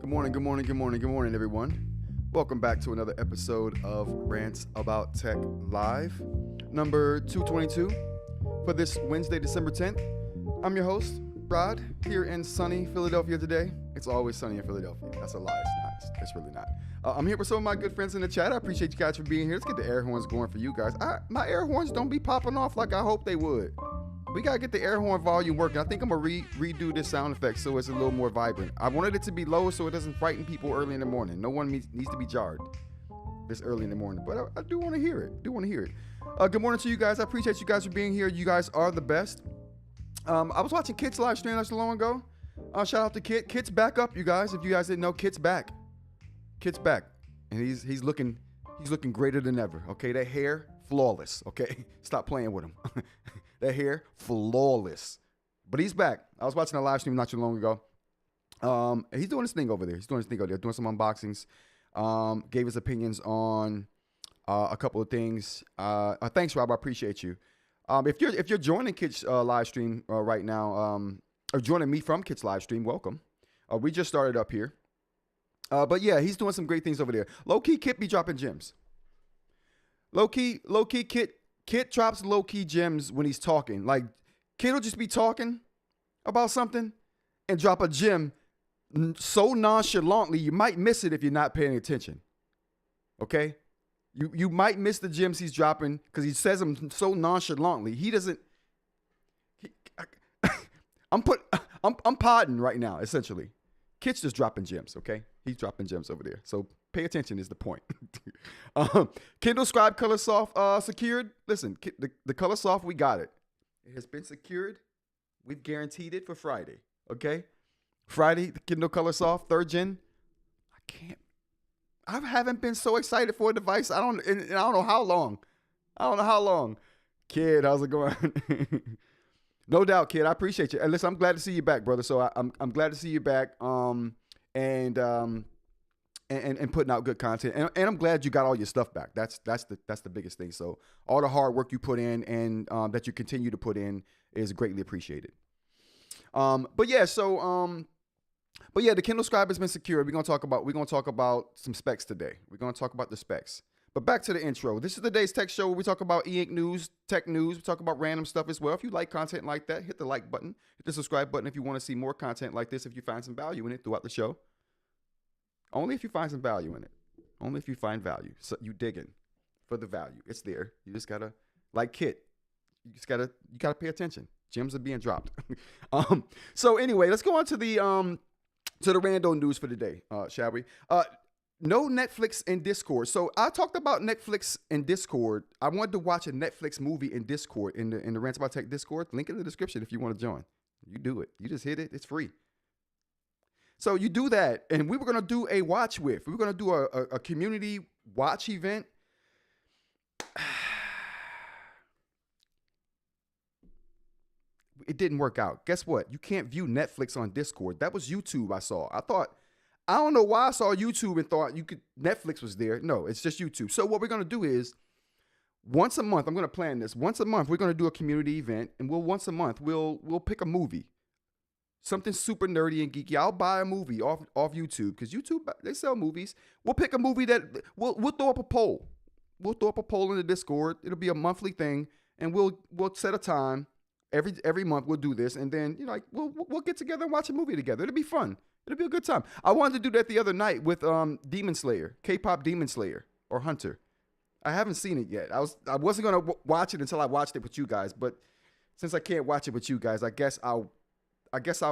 Good morning, good morning, good morning, good morning, everyone. Welcome back to another episode of Rants About Tech Live, number 222 for this Wednesday, December 10th. I'm your host, Rod, here in sunny Philadelphia today. It's always sunny in Philadelphia. That's a lie. It's not. It's really not. I'm here with some of my good friends in the chat. I appreciate you guys for being here. Let's get the air horns going for you guys. My air horns don't be popping off like I hope they would. We gotta get the air horn volume working. I think I'm gonna redo this sound effect so it's a little more vibrant. I wanted it to be low so it doesn't frighten people early in the morning. No one needs to be jarred this early in the morning, but I do want to hear it. Good morning to you guys. I appreciate you guys for being here. You guys are the best. I was watching Kit's live stream not so long ago. Shout out to Kit. Kit's back up, you guys. If you guys didn't know, Kit's back. Kit's back, and he's looking greater than ever. Okay, that hair flawless. Okay, stop playing with him. That hair flawless, but he's back. I was watching a live stream not too long ago. He's doing his thing over there. Doing some unboxings. Gave his opinions on a couple of things. Thanks, Rob. I appreciate you. If you're joining Kit's live stream right now, or joining me from Kit's live stream, welcome. We just started up here. But yeah, he's doing some great things over there. Low key, Kit be dropping gems. Low key, Kit drops low key gems when he's talking. Like Kit will just be talking about something and drop a gem so nonchalantly you might miss it if you're not paying attention. Okay, you might miss the gems he's dropping because he says them so nonchalantly. He doesn't. I'm podding right now essentially. Kit's just dropping gems, okay? He's dropping gems over there. So pay attention is the point. Kindle Scribe Colorsoft secured. Listen, the Colorsoft, we got it. It has been secured. We've guaranteed it for Friday, okay? Friday, the Kindle Colorsoft, 3rd gen. I haven't been so excited for a device. I don't know how long. Kid, how's it going? No doubt, Kid. I appreciate you. And listen, I'm glad to see you back, brother. So I'm glad to see you back. And putting out good content. And I'm glad you got all your stuff back. That's the biggest thing. So all the hard work you put in and that you continue to put in is greatly appreciated. But yeah, the Kindle Scribe has been secured. We're gonna talk about some specs today. We're gonna talk about the specs. But back to the intro. This is the day's tech show where we talk about eInk news, tech news. We talk about random stuff as well. If you like content like that, hit the like button, hit the subscribe button if you want to see more content like this, if you find some value in it throughout the show. Only if you find some value in it. Only if you find value. So you digging for the value. It's there. You just gotta, like Kit, you gotta pay attention. Gems are being dropped. So anyway, let's go on to the rando news for today, shall we? No Netflix in Discord. So I talked about Netflix in Discord. I wanted to watch a Netflix movie in Discord, in the Rants About Tech Discord. Link in the description if you want to join. You do it. You just hit it. It's free. So you do that, and we were going to do a watch with. We were going to do a community watch event. It didn't work out. Guess what? You can't view Netflix on Discord. That was YouTube I saw. I don't know why I saw YouTube and thought Netflix was there. No, it's just YouTube. So what we're going to do is once a month, I'm going to plan this. Once a month, we're going to do a community event, and once a month, we'll pick a movie. Something super nerdy and geeky. I'll buy a movie off YouTube because YouTube, they sell movies. We'll pick a movie that we'll throw up a poll. We'll throw up a poll in the Discord. It'll be a monthly thing, and we'll set a time every month. We'll do this, and then we'll get together and watch a movie together. It'll be fun. It'll be a good time. I wanted to do that the other night with Demon Slayer, K-pop Demon Slayer or Hunter. I haven't seen it yet. I wasn't gonna watch it until I watched it with you guys, but since I can't watch it with you guys, I guess I'll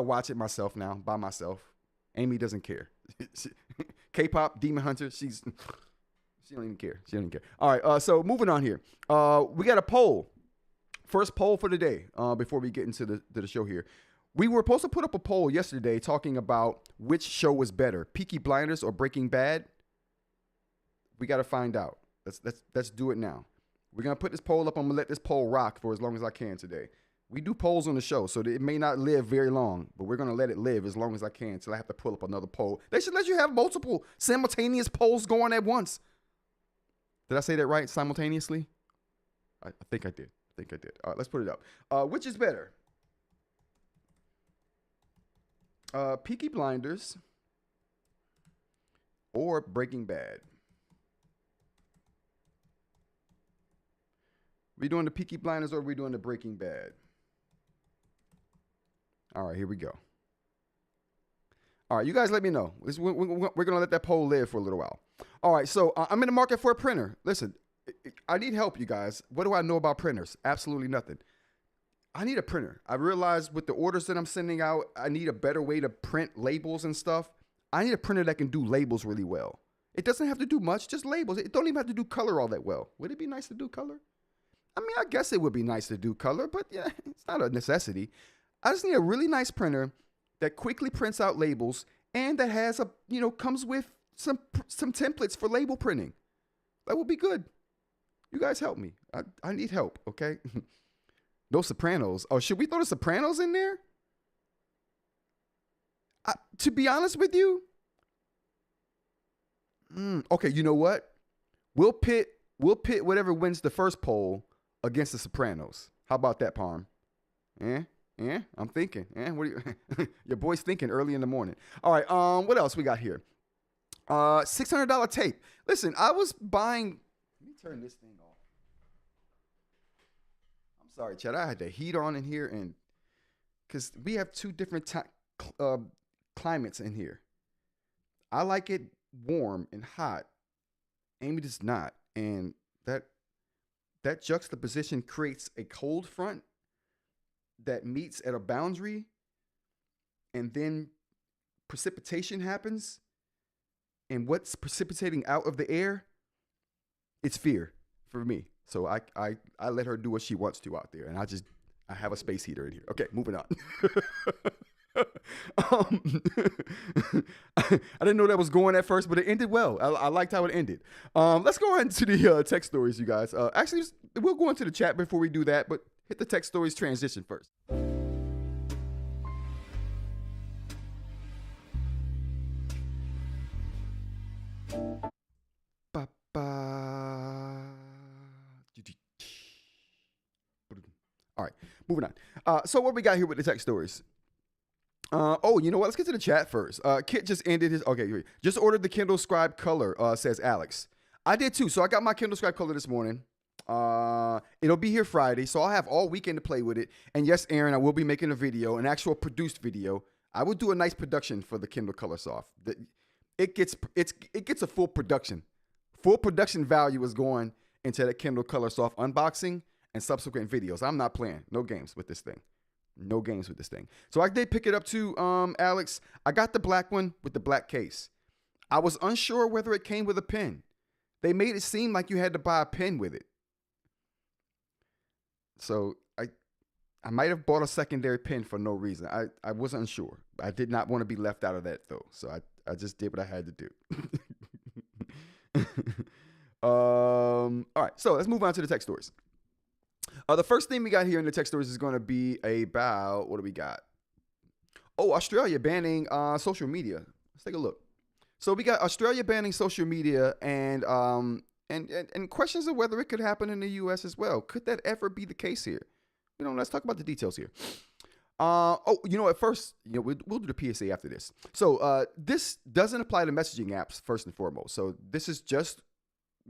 watch it myself now, by myself. Amy doesn't care. K-pop, Demon Hunter, she don't even care. All right, so moving on here. We got a poll. First poll for the day before we get into the show here. We were supposed to put up a poll yesterday talking about which show was better, Peaky Blinders or Breaking Bad. We got to find out. Let's do it now. We're going to put this poll up. I'm going to let this poll rock for as long as I can today. We do polls on the show, so it may not live very long, but we're going to let it live as long as I can until I have to pull up another poll. They should let you have multiple simultaneous polls going at once. Did I say that right? Simultaneously? I think I did. All right, let's put it up. Which is better? Peaky Blinders or Breaking Bad? We doing the Peaky Blinders or we doing the Breaking Bad? All right, here we go. All right, you guys let me know. We're going to let that poll live for a little while. All right, so I'm in the market for a printer. Listen, I need help, you guys. What do I know about printers? Absolutely nothing. I need a printer. I realized with the orders that I'm sending out, I need a better way to print labels and stuff. I need a printer that can do labels really well. It doesn't have to do much, just labels. It don't even have to do color all that well. Would it be nice to do color? I mean, I guess it would be nice to do color, but yeah, it's not a necessity. I just need a really nice printer that quickly prints out labels and that has comes with some templates for label printing. That would be good. You guys help me. I need help, okay? No Sopranos. Oh, should we throw the Sopranos in there? To be honest with you, okay, you know what? We'll pit whatever wins the first poll against the Sopranos. How about that, Parm? Yeah, I'm thinking. What are you? Your boy's thinking early in the morning. All right, what else we got here? $600 tape. Listen, I was buying. Let me turn this thing off. I'm sorry, Chad. I had the heater on in here, and because we have two different climates in here. I like it warm and hot. Amy does not, and that juxtaposition creates a cold front that meets at a boundary, and then precipitation happens, and what's precipitating out of the air, it's fear for me. So I let her do what she wants to out there, and I have a space heater in here. Okay, moving on. I didn't know that was going at first, but it ended well. I liked how it ended. Let's go into the text stories, you guys. Actually, we'll go into the chat before we do that, but hit the text stories transition first. All right, moving on. So what we got here with the text stories? You know what? Let's get to the chat first. Kit just ended his. Okay, just ordered the Kindle Scribe Color. Says Alex. I did too. So I got my Kindle Scribe Color this morning. It'll be here Friday, so I'll have all weekend to play with it. And yes, Aaron, I will be making a video, an actual produced video. I will do a nice production for the Kindle Colorsoft. It gets a full production. Full production value is going into the Kindle Colorsoft unboxing and subsequent videos. I'm not playing. No games with this thing. No games with this thing. So I did pick it up too, Alex. I got the black one with the black case. I was unsure whether it came with a pen. They made it seem like you had to buy a pen with it. So I might have bought a secondary pen for no reason. I was unsure. I did not want to be left out of that though. So I just did what I had to do. All right, so let's move on to the text stories. The first thing we got here in the text stories is going to be about, what do we got? Oh, Australia banning social media. Let's take a look. So we got Australia banning social media and questions of whether it could happen in the U.S. as well. Could that ever be the case here? Let's talk about the details here. At first, we'll do the PSA after this. So this doesn't apply to messaging apps first and foremost. So this is just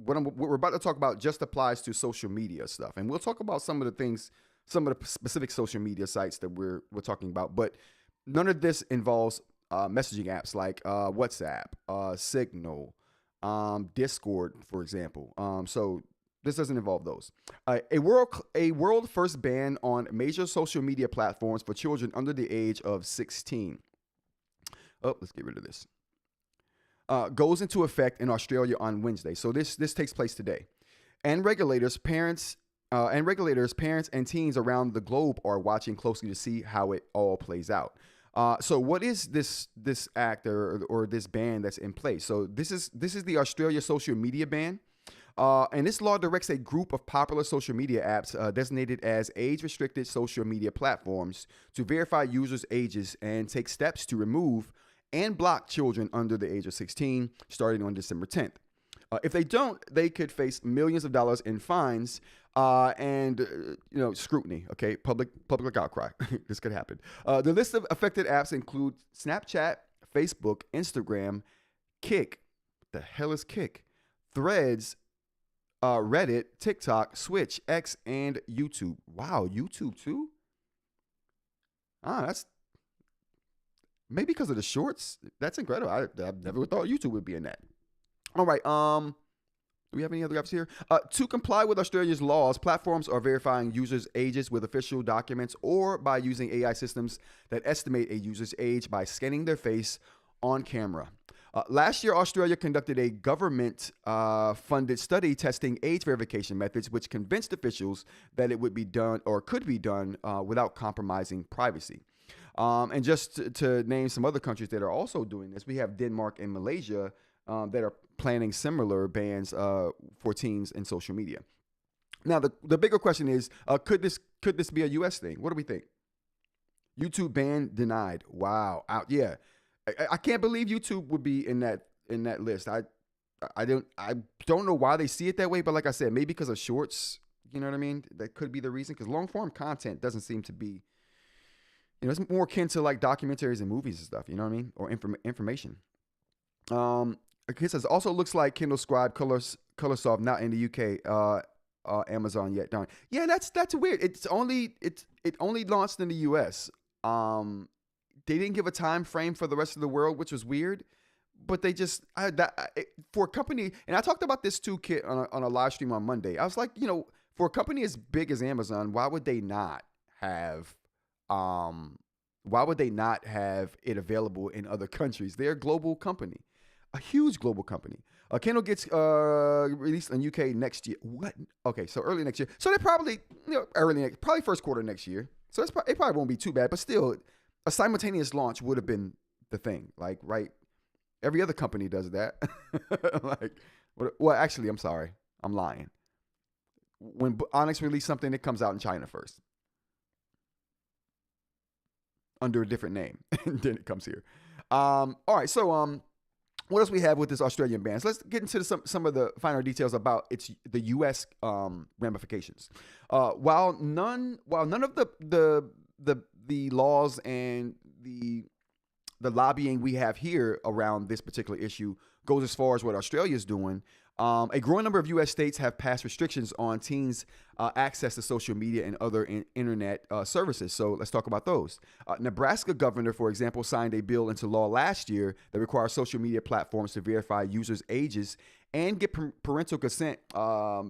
what we're about to talk about just applies to social media stuff. And we'll talk about some of the specific social media sites that we're talking about. But none of this involves messaging apps like WhatsApp, Signal, Discord, for example. So this doesn't involve those. A world first ban on major social media platforms for children under the age of 16. Oh, let's get rid of this. Goes into effect in Australia on Wednesday. So this takes place today. And regulators, parents, and teens around the globe are watching closely to see how it all plays out. So what is this act or this ban that's in place? So this is the Australia social media ban. And this law directs a group of popular social media apps designated as age-restricted social media platforms to verify users' ages and take steps to remove and block children under the age of 16 starting on December 10th. If they don't, they could face millions of dollars in fines and scrutiny. Okay, public outcry. This could happen. The list of affected apps include Snapchat, Facebook, Instagram, Kik, The hell is Kick? Threads, Reddit, TikTok, Switch, X, and YouTube. Wow, YouTube too? That's maybe because of the shorts. That's incredible. I never thought YouTube would be in that. All right. Do we have any other apps here? To comply with Australia's laws, platforms are verifying users' ages with official documents or by using AI systems that estimate a user's age by scanning their face on camera. Last year, Australia conducted a government-funded study testing age verification methods, which convinced officials that it would be done or could be done without compromising privacy. And just to name some other countries that are also doing this, we have Denmark and Malaysia that are planning similar bans for teens in social media. Now, the bigger question is, could this be a U.S. thing? What do we think? YouTube ban denied. Wow. Yeah. I can't believe YouTube would be in that list. I don't know why they see it that way, but like I said, maybe because of shorts. You know what I mean? That could be the reason. Because long form content doesn't seem to be. It's more akin to like documentaries and movies and stuff. You know what I mean? Or information. It says also looks like Kindle Scribe Colorsoft not in the UK. Amazon yet. Darn. Yeah, that's weird. It only launched in the US. They didn't give a time frame for the rest of the world, which was weird. But they just for a company, and I talked about this too, Kit, on a live stream on Monday. I was like, for a company as big as Amazon, why would they not have it available in other countries? They're a global company, a huge global company. Kindle gets released in UK next year. What? Okay, so early next year. So they probably probably first quarter next year. So it probably won't be too bad, but still. A simultaneous launch would have been the thing, like, right? Every other company does that. Well, actually, I'm sorry. I'm lying. When Onyx released something, it comes out in China first. Under a different name. And then it comes here. All right, so what else we have with this Australian ban? So let's get into some of the finer details about the U.S. Ramifications. While none of the laws and the lobbying we have here around this particular issue goes as far as what Australia is doing, a growing number of U.S. states have passed restrictions on teens' access to social media and other internet services. So let's talk about those. Nebraska governor, for example, signed a bill into law last year that requires social media platforms to verify users' ages and get parental consent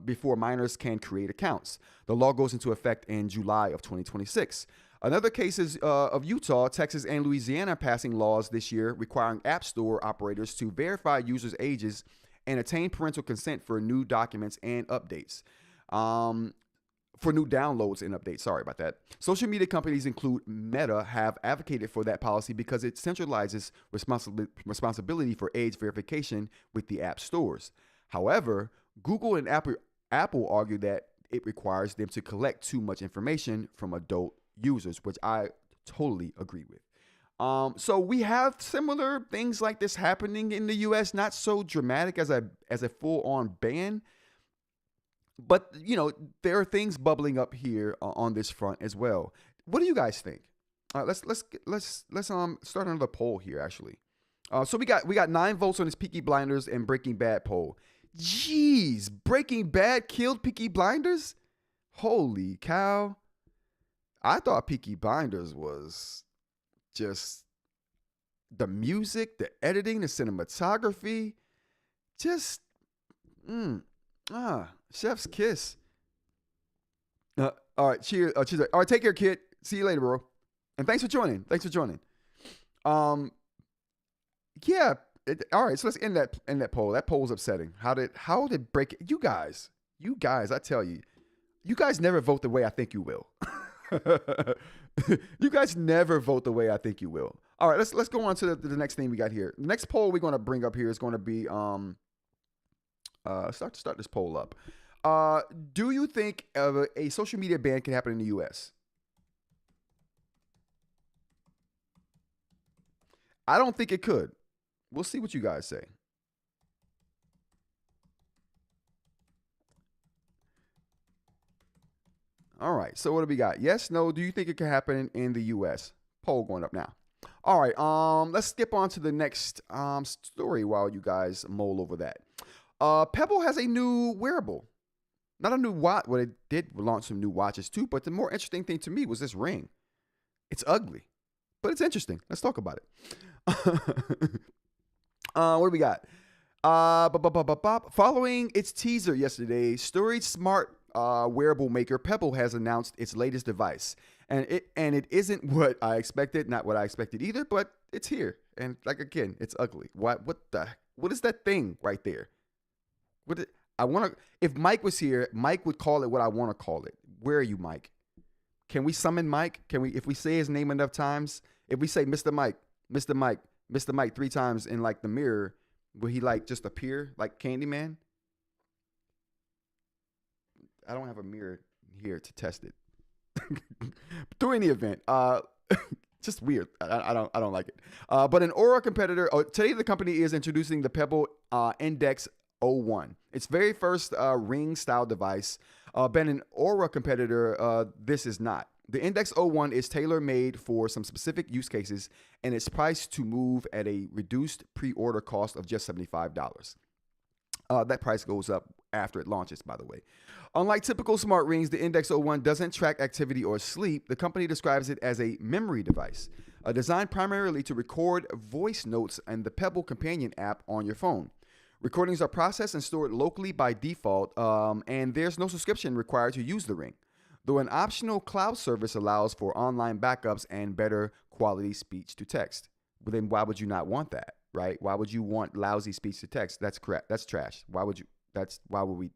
before minors can create accounts. The law goes into effect in July of 2026. Another case is of Utah, Texas, and Louisiana passing laws this year requiring app store operators to verify users' ages and obtain parental consent for new documents and updates. For new downloads and updates. Sorry about that. Social media companies include Meta have advocated for that policy because it centralizes responsibility for age verification with the app stores. However, Google and Apple argue that it requires them to collect too much information from adult users, which I totally agree with. So we have similar things like this happening in the U.S., not so dramatic as a full-on ban, but there are things bubbling up here on this front as well. What do you guys think? Let's start another poll here. Actually, so we got 9 votes on this Peaky Blinders and Breaking Bad poll. Jeez, Breaking Bad killed Peaky Blinders? Holy cow! I thought Peaky Blinders was just the music, the editing, the cinematography, just chef's kiss. All right, cheers. Cheers. All right, take care, kid. See you later, bro. And thanks for joining. Yeah. All right, so let's end that poll. That poll was upsetting. How did break it? You guys, I tell you, you guys never vote the way I think you will. You guys never vote the way I think you will. All right, let's go on to the next thing we got here. The next poll we're going to bring up here is going to be start this poll up. Do you think a social media ban can happen in the U.S.? I don't think it could. We'll see what you guys say. All right, so what do we got? Yes, no, do you think it can happen in the U.S.? Poll going up now. All right. Let's skip on to the next story while you guys mull over that. Pebble has a new wearable. Not a new watch. Well, it did launch some new watches too, but the more interesting thing to me was this ring. It's ugly, but it's interesting. Let's talk about it. What do we got? Following its teaser yesterday, storied smart wearable maker Pebble has announced its latest device. And it isn't what I expected, not what I expected either, but it's here. And like again, it's ugly. What is that thing right there? If Mike was here, Mike would call it what I want to call it. Where are you, Mike? Can we summon Mike? If we say his name enough times, if we say Mr. Mike, Mr. Mike, Mr. Mike 3 times in like the mirror, will he like just appear like Candyman? I don't have a mirror here to test it. Through any event, just weird. I don't like it. But an Aura competitor. Today the company is introducing the Pebble Index 01. Its very first ring style device. Been an Aura competitor. This is not. The Index 01 is tailor made for some specific use cases, and it's priced to move at a reduced pre-order cost of just $75. That price goes up after it launches, by the way. Unlike typical smart rings, the Index 01 doesn't track activity or sleep. The company describes it as a memory device, designed primarily to record voice notes and the Pebble companion app on your phone. Recordings are processed and stored locally by default, and there's no subscription required to use the ring, though an optional cloud service allows for online backups and better quality speech to text. But then why would you not want that, right? Why would you want lousy speech to text? That's correct. That's trash. Why would we?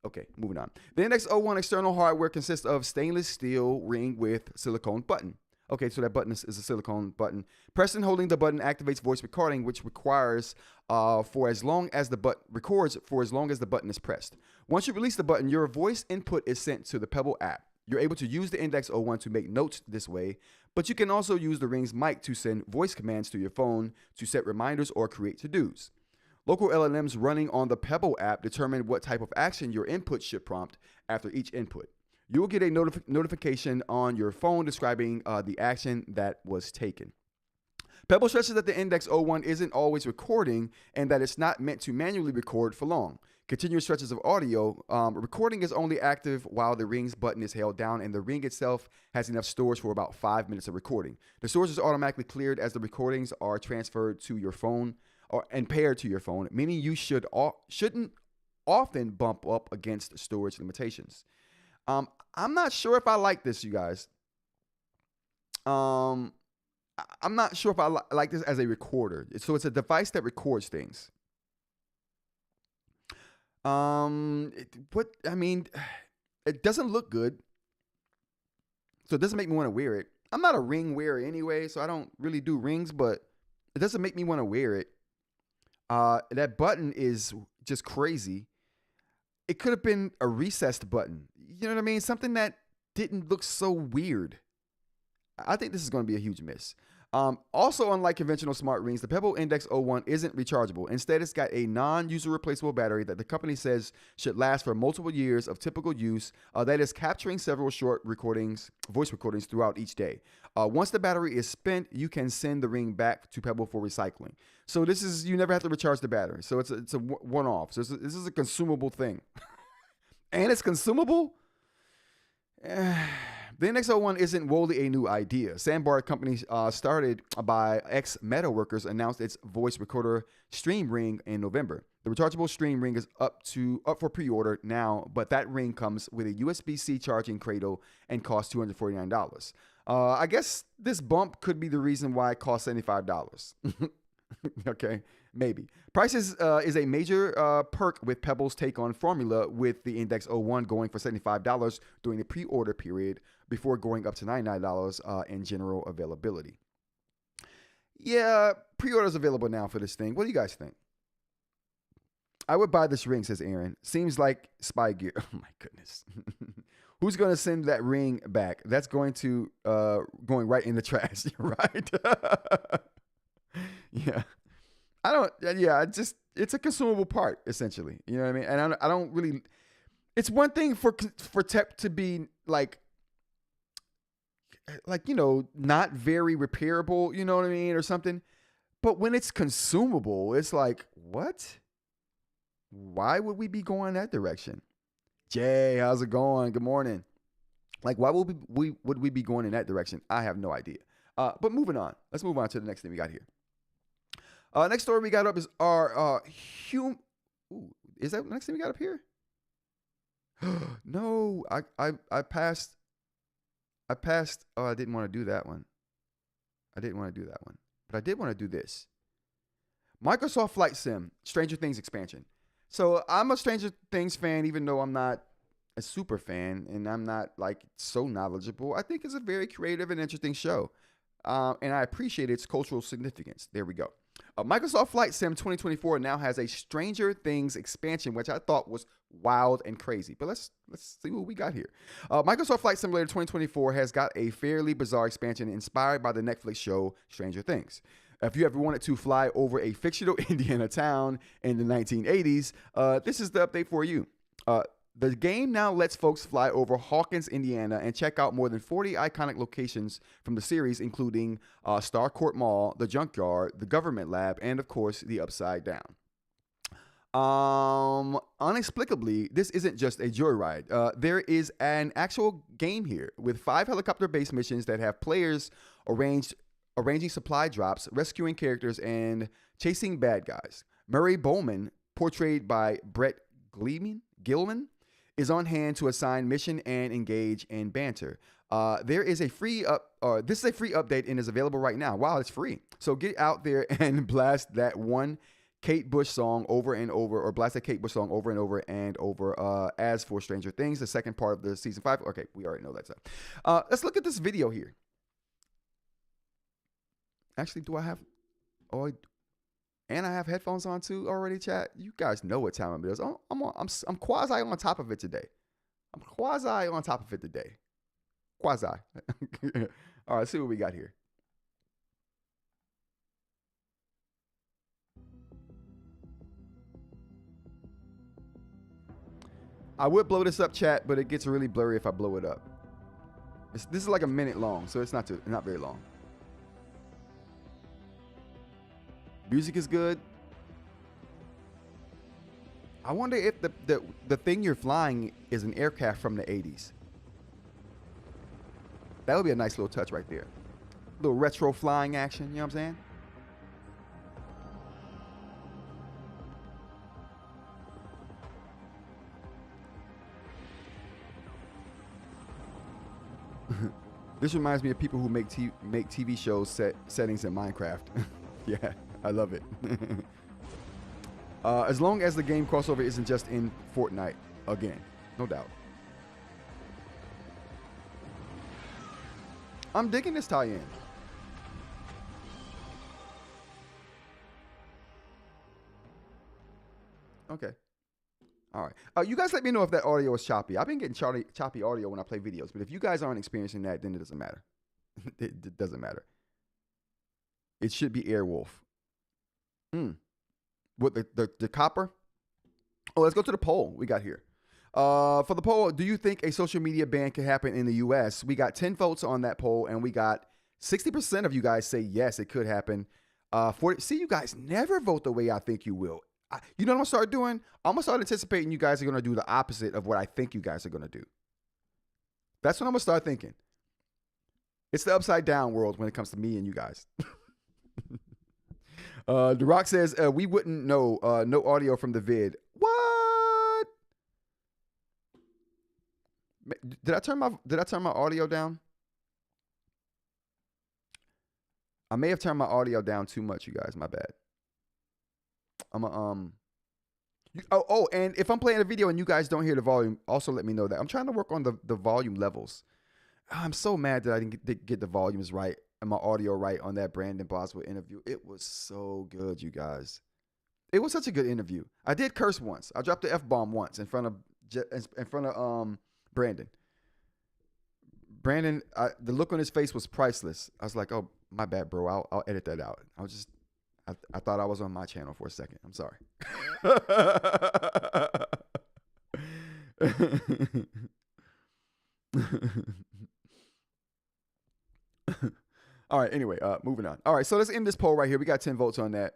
Okay, moving on. The Index 01 external hardware consists of stainless steel ring with silicone button. Okay, so that button is a silicone button. Pressing and holding the button activates voice recording, which requires for as long as the button is pressed. Once you release the button, your voice input is sent to the Pebble app. You're able to use the Index 01 to make notes this way, but you can also use the ring's mic to send voice commands to your phone to set reminders or create to-dos. Local LLMs running on the Pebble app determine what type of action your input should prompt after each input. You will get a notification on your phone describing the action that was taken. Pebble stresses that the Index 01 isn't always recording and that it's not meant to manually record for long. Continuous stretches of audio. Recording is only active while the ring's button is held down, and the ring itself has enough storage for about 5 minutes of recording. The storage is automatically cleared as the recordings are transferred to your phone and paired to your phone, meaning you shouldn't often bump up against storage limitations. I'm not sure if I like this, you guys. I'm not sure if I like this as a recorder. So it's a device that records things. It doesn't look good. So it doesn't make me want to wear it. I'm not a ring wearer anyway, so I don't really do rings, but it doesn't make me want to wear it. That button is just crazy. It could have been a recessed button. You know what I mean? Something that didn't look so weird. I think this is going to be a huge miss. Also, unlike conventional smart rings, the Pebble Index 01 isn't rechargeable. Instead, it's got a non-user replaceable battery that the company says should last for multiple years of typical use. That is capturing several short voice recordings throughout each day. Once the battery is spent, you can send the ring back to Pebble for recycling. So you never have to recharge the battery. So it's a one-off. So this is a consumable thing. And it's consumable? The Index 01 isn't wholly a new idea. Sandbar company started by ex-Meta workers announced its voice recorder Stream Ring in November. The rechargeable Stream Ring is up for pre-order now, but that ring comes with a USB-C charging cradle and costs $249. I guess this bump could be the reason why it costs $75. Okay, maybe. Price is a major perk with Pebble's take on formula, with the Index 01 going for $75 during the pre-order period before going up to $99 in general availability. Yeah, pre-order's available now for this thing. What do you guys think? I would buy this ring, says Aaron. Seems like spy gear. Oh my goodness. Who's going to send that ring back? That's going right in the trash, right? Yeah. It's a consumable part, essentially. You know what I mean? And I don't really, it's one thing for tech to be like, like, not very repairable, you know what I mean, or something. But when it's consumable, it's like, what? Why would we be going that direction? Jay, how's it going? Good morning. Like, why would we be going in that direction? I have no idea. But moving on. Let's move on to the next thing we got here. Next story we got up is our is that the next thing we got up here? No, I passed. Oh, I didn't want to do that one. But I did want to do this. Microsoft Flight Sim, Stranger Things expansion. So I'm a Stranger Things fan, even though I'm not a super fan and I'm not like so knowledgeable. I think it's a very creative and interesting show. And I appreciate its cultural significance. There we go. Microsoft Flight Sim 2024 now has a Stranger Things expansion, which I thought was wild and crazy. But let's see what we got here. Microsoft Flight Simulator 2024 has got a fairly bizarre expansion inspired by the Netflix show Stranger Things. If you ever wanted to fly over a fictional Indiana town in the 1980s, this is the update for you. The game now lets folks fly over Hawkins, Indiana, and check out more than 40 iconic locations from the series, including Starcourt Mall, the Junkyard, the Government Lab, and, of course, the Upside Down. Unexplicably, this isn't just a joyride. There is an actual game here with 5 helicopter-based missions that have players arranging supply drops, rescuing characters, and chasing bad guys. Murray Bowman, portrayed by Brett Gilman, is on hand to assign mission and engage in banter. This is a free update and is available right now. Wow, it's free. So get out there and blast that one Kate Bush song over and over, or blast that Kate Bush song over and over and over. As for Stranger Things, the second part of the season 5. Okay, we already know that stuff. Let's look at this video here. Actually, do I have? And I have headphones on too already, chat. You guys know what time it is. I'm quasi on top of it today. Quasi. All right, let's see what we got here. I would blow this up, chat, but it gets really blurry if I blow it up. This is like a minute long, so it's not very long. Music is good. I wonder if the thing you're flying is an aircraft from the 80s. That would be a nice little touch right there. Little retro flying action, you know what I'm saying? This reminds me of people who make TV shows settings in Minecraft. Yeah, I love it. As long as the game crossover isn't just in Fortnite again, no doubt. I'm digging this tie-in. Okay. All right. You guys let me know if that audio is choppy. I've been getting choppy audio when I play videos, but if you guys aren't experiencing that, then it doesn't matter. It doesn't matter. It should be Airwolf. What, the copper? Oh, let's go to the poll we got here. For the poll, do you think a social media ban can happen in the U.S.? We got 10 votes on that poll, and we got 60% of you guys say yes, it could happen. See, you guys never vote the way I think you will. You know what I'm going to start doing? I'm going to start anticipating you guys are going to do the opposite of what I think you guys are going to do. That's what I'm going to start thinking. It's the upside down world when it comes to me and you guys. The Rock says, we wouldn't know. No audio from the vid. What? Did I turn my audio down? I may have turned my audio down too much, you guys. My bad. And if I'm playing a video and you guys don't hear the volume, also let me know that. I'm trying to work on the volume levels. I'm so mad that I didn't get the volumes right and my audio right on that Brandon Boswell interview. It was so good, you guys. It was such a good interview. I did curse once. I dropped the F-bomb once in front of Brandon. Brandon, the look on his face was priceless. I was like, oh, my bad, bro. I'll edit that out. I thought I was on my channel for a second. I'm sorry. All right. Anyway, moving on. All right. So let's end this poll right here. We got 10 votes on that.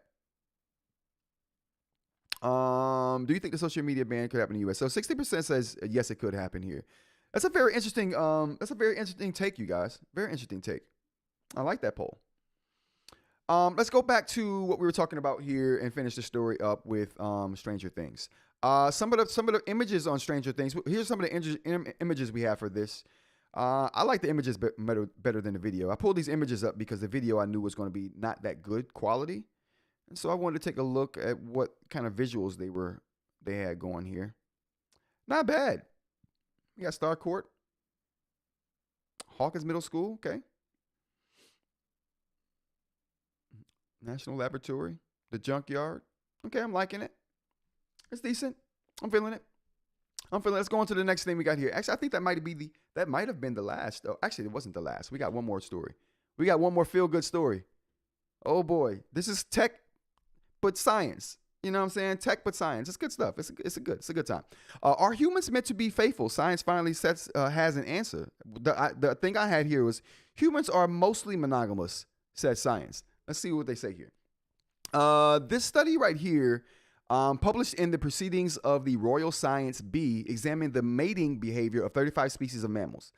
Do you think the social media ban could happen in the U.S.? So 60% says yes, it could happen here. That's a very interesting. Take, you guys. Very interesting take. I like that poll. Let's go back to what we were talking about here and finish the story up with Stranger Things. Some of the images on Stranger Things. Here's some of the images we have for this. I like the images better than the video. I pulled these images up because the video I knew was going to be not that good quality. And so I wanted to take a look at what kind of visuals they had going here. Not bad. We got Star Court, Hawkins Middle School, okay. National Laboratory, the Junkyard. Okay, I'm liking it. It's decent. I'm feeling it. Let's go on to the next thing we got here. Actually, I think that might have been the last. Oh, actually, it wasn't the last. We got one more story. We got one more feel-good story. Oh boy, this is tech, but science. You know what I'm saying? Tech, but science. It's good stuff. It's a good time. Are humans meant to be faithful? Science finally has an answer. The thing I had here was humans are mostly monogamous, says science. Let's see what they say here. This study right here, published in the Proceedings of the Royal Science B, examined the mating behavior of 35 species of mammals.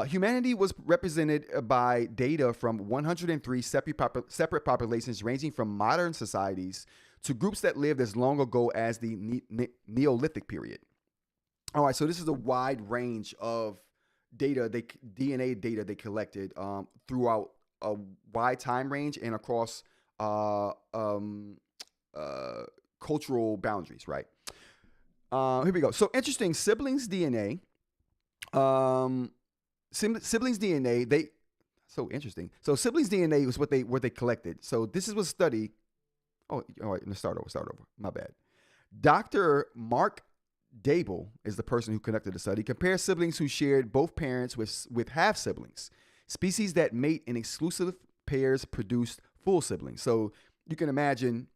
Humanity was represented by data from 103 separate populations ranging from modern societies to groups that lived as long ago as the Neolithic period. All right, so this is a wide range of DNA data they collected throughout a wide time range and across cultural boundaries, right? Here we go. So interesting, siblings DNA. Siblings DNA, so interesting. So siblings DNA was what they collected. So this is a study. Oh, all right, let's start over. My bad. Dr. Mark Dable is the person who conducted the study. Compared siblings who shared both parents with half siblings. Species that mate in exclusive pairs produced full siblings. So you can imagine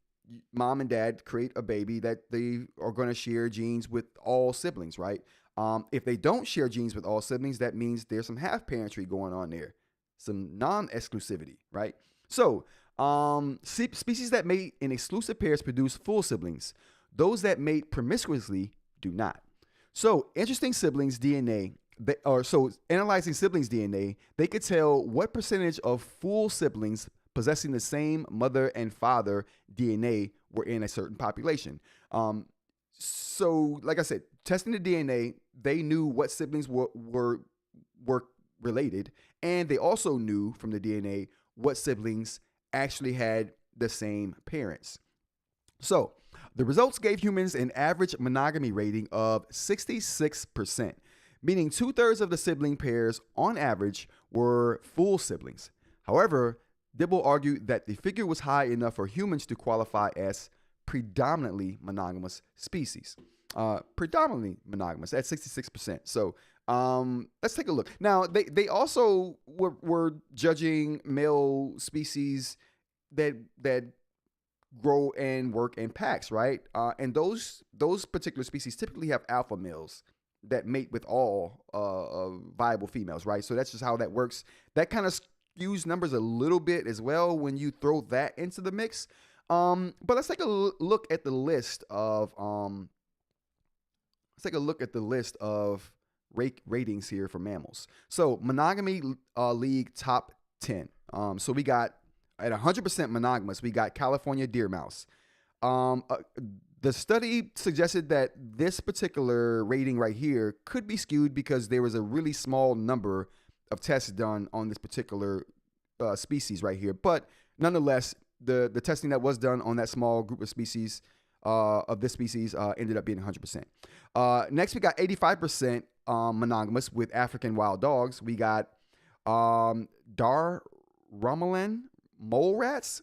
mom and dad create a baby that they are going to share genes with all siblings, right? If they don't share genes with all siblings, that means there's some half parentry going on there, some non-exclusivity, right? So species that mate in exclusive pairs produce full siblings. Those that mate promiscuously do not. So interesting siblings DNA. Analyzing siblings DNA, they could tell what percentage of full siblings possessing the same mother and father DNA were in a certain population. So, like I said, testing the DNA, they knew what siblings were related, and they also knew from the DNA what siblings actually had the same parents. So, the results gave humans an average monogamy rating of 66%. Meaning 2/3 of the sibling pairs, on average, were full siblings. However, Dibble argued that the figure was high enough for humans to qualify as predominantly monogamous species. Predominantly monogamous at 66%. So let's take a look. Now, they also were judging male species that grow and work in packs, right? And those particular species typically have alpha males that mate with all viable females, right? So that's just how that works. That kind of skews numbers a little bit as well when you throw that into the mix. But let's take a look at the list of ratings here for mammals. So Monogamy League top 10. So we got at 100% monogamous, we got California deer mouse. The study suggested that this particular rating right here could be skewed because there was a really small number of tests done on this particular species right here. But nonetheless, the testing that was done on that small group of species, ended up being 100%. Next, we got 85% monogamous with African wild dogs. We got Darwin mole rats.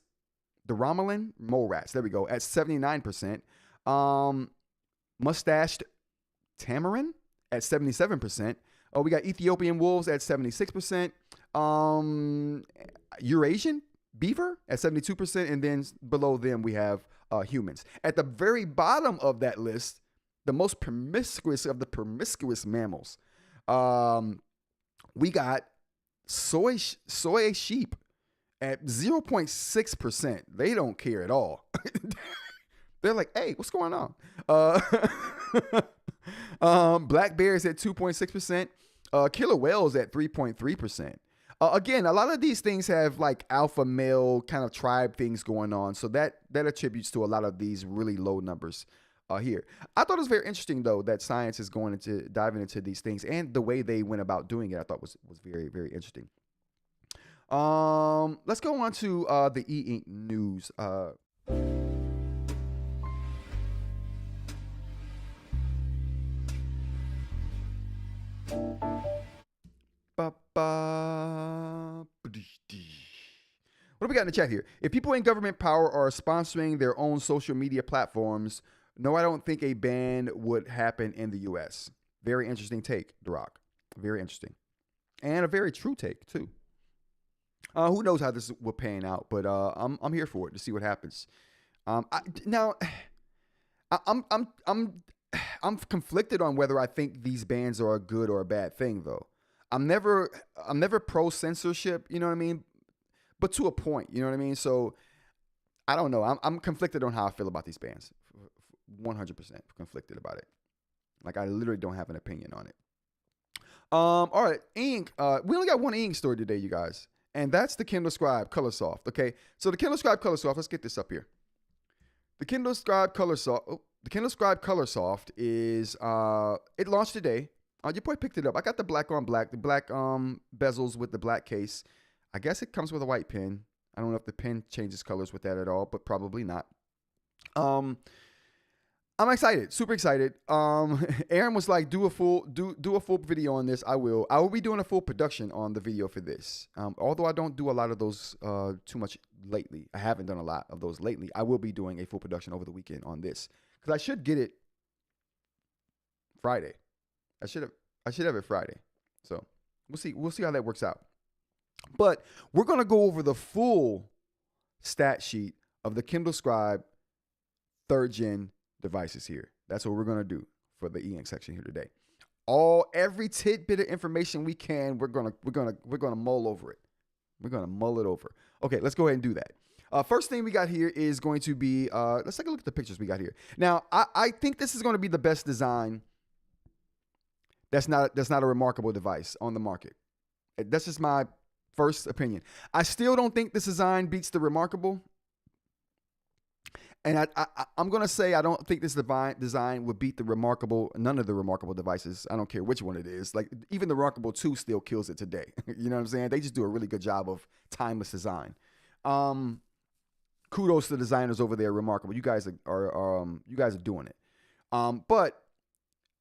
The Romulan mole rats. There we go. At 79%. Mustached tamarin at 77%. Oh, we got Ethiopian wolves at 76%. Eurasian beaver at 72%. And then below them, we have humans. At the very bottom of that list, the most promiscuous of the promiscuous mammals, we got soy sheep. at 0.6%. They don't care at all. They're like, hey, what's going on? Black bears at 2.6%. Killer whales at 3.3%. Again, a lot of these things have like alpha male kind of tribe things going on. So that attributes to a lot of these really low numbers here. I thought it was very interesting, though, that science is going into diving into these things, and the way they went about doing it, I thought was very, very interesting. Let's go on to the eInk news. What do we got in the chat here? If people in government power are sponsoring their own social media platforms, no, I don't think a ban would happen in the U.S. Very interesting take, Duroc. Very interesting. And a very true take, too. Who knows how this will pan out, but I'm here for it to see what happens. I'm conflicted on whether I think these bans are a good or a bad thing, though. I'm never pro censorship, you know what I mean? But to a point, you know what I mean? So I don't know. I'm conflicted on how I feel about these bans. 100% conflicted about it. Like, I literally don't have an opinion on it. All right, ink. We only got one ink story today, you guys. And that's the Kindle Scribe Colorsoft, okay? So the Kindle Scribe Colorsoft, let's get this up here. The Kindle Scribe Colorsoft is, it launched today. You probably picked it up. I got the black on black, the black bezels with the black case. I guess it comes with a white pen. I don't know if the pen changes colors with that at all, but probably not. I'm excited, super excited. Aaron was like, do a full video on this. I will be doing a full production on the video for this. Although I don't do a lot of those too much lately. I haven't done a lot of those lately. I will be doing a full production over the weekend on this because I should get it Friday. I should have it Friday. So we'll see how that works out. But we're gonna go over the full stat sheet of the Kindle Scribe 3rd gen devices here. That's what we're gonna do for the eInk section here today. Every tidbit of information we can, we're gonna mull over it. We're gonna mull it over. Okay, let's go ahead and do that. First thing we got here is going to be let's take a look at the pictures we got here. Now, I think this is going to be the best design. That's not a remarkable device on the market. That's just my first opinion. I still don't think this design beats the Remarkable. And I'm going to say I don't think this design would beat the Remarkable, none of the Remarkable devices. I don't care which one it is. Like, even the Remarkable 2 still kills it today. You know what I'm saying? They just do a really good job of timeless design. Kudos to the designers over there, Remarkable. You guys are doing it. But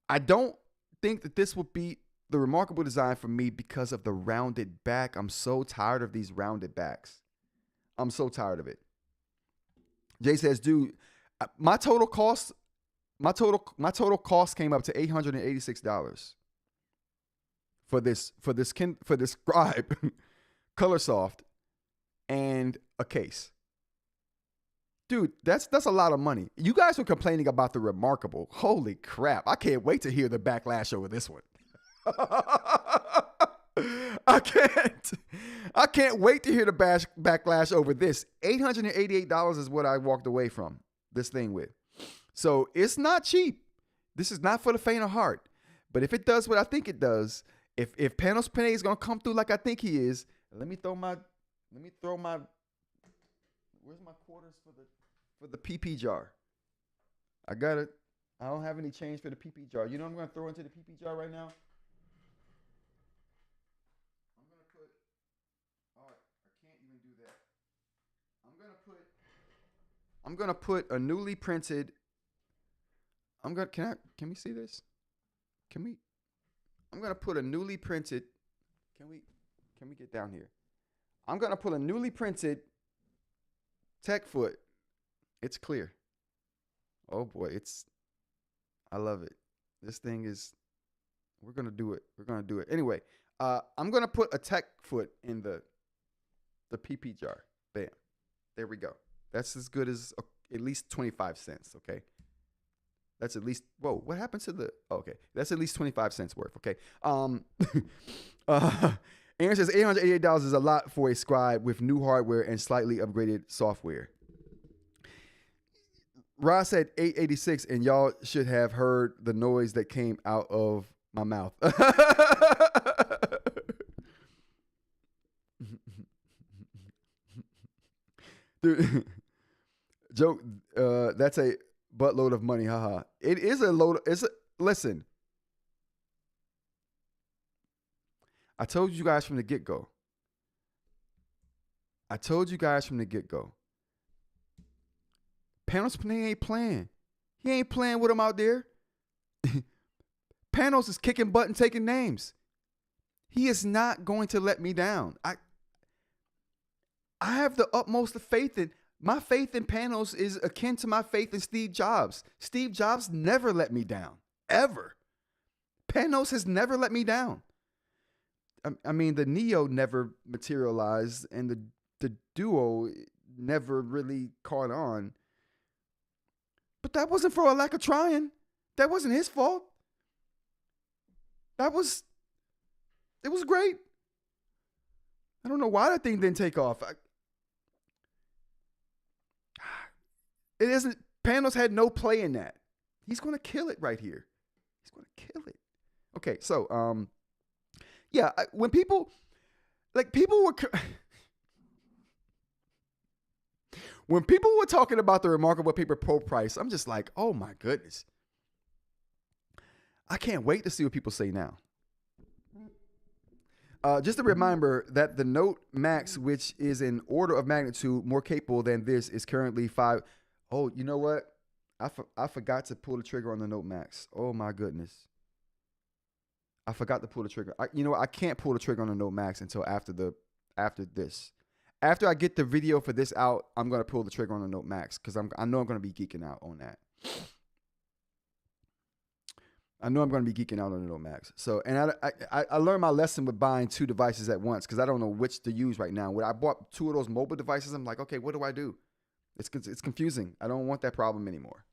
I don't think that this will beat the Remarkable design for me because of the rounded back. I'm so tired of these rounded backs. I'm so tired of it. Jay says, dude, my total cost came up to $886 for this Scribe Colorsoft and a case. Dude, that's a lot of money. You guys were complaining about the Remarkable. Holy crap. I can't wait to hear the backlash over this one. I can't wait to hear the backlash over this. $888 is what I walked away from this thing with. So it's not cheap. This is not for the faint of heart. But if it does what I think it does, if Panos Panay is gonna come through like I think he is, let me throw my where's my quarters for the PP jar? I got it. I don't have any change for the PP jar. You know what I'm gonna throw into the PP jar right now? I'm gonna put a newly printed. Can we see this? I'm gonna put a newly printed. Can we get down here? I'm gonna put a newly printed tech foot. It's clear. Oh boy, I love it. This thing is. We're gonna do it. Anyway, I'm gonna put a tech foot in the PP jar. Bam. There we go. That's as good as at least 25 cents, okay? That's at least, whoa, what happened to the, okay. That's at least 25 cents worth, okay? Aaron says $888 is a lot for a scribe with new hardware and slightly upgraded software. Ross said 886, and y'all should have heard the noise that came out of my mouth. Dude, joke. That's a buttload of money. Haha. It is a load. Listen. I told you guys from the get-go. Panos Panay ain't playing. He ain't playing with them out there. Panos is kicking butt and taking names. He is not going to let me down. I have the utmost of faith in. My faith in Panos is akin to my faith in Steve Jobs. Steve Jobs never let me down. Ever. Panos has never let me down. I mean, the Neo never materialized, and the Duo never really caught on. But that wasn't for a lack of trying. That wasn't his fault. It was great. I don't know why that thing didn't take off. It isn't. Panos had no play in that. He's going to kill it right here. He's going to kill it. Okay, so yeah, when people were when people were talking about the Remarkable Paper Pro price, I'm just like, oh my goodness. I can't wait to see what people say now. Just a reminder that the Note Max, which is an order of magnitude more capable than this, is currently $5. Oh, you know what? I forgot to pull the trigger on the Note Max. Oh my goodness. I forgot to pull the trigger. You know what? I can't pull the trigger on the Note Max until after this. After I get the video for this out, I'm gonna pull the trigger on the Note Max because I know I'm gonna be geeking out on that. I know I'm gonna be geeking out on the Note Max. So, and I learned my lesson with buying two devices at once because I don't know which to use right now. When I bought two of those mobile devices, I'm like, okay, what do I do? It's confusing. I don't want that problem anymore.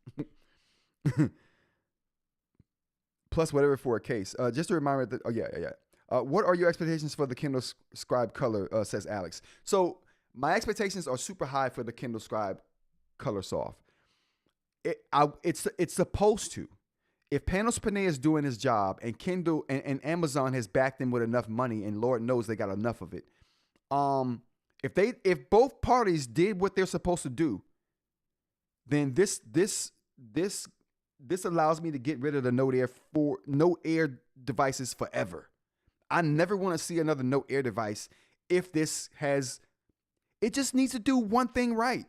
Plus whatever for a case. Just a reminder that, oh yeah. What are your expectations for the Kindle Scribe Color, says Alex. So my expectations are super high for the Kindle Scribe Colorsoft. It's supposed to. If Panos Panay is doing his job and Kindle and Amazon has backed him with enough money, and Lord knows they got enough of it. If both parties did what they're supposed to do, then this allows me to get rid of the Note Air devices forever. I never want to see another Note Air device if it just needs to do one thing right.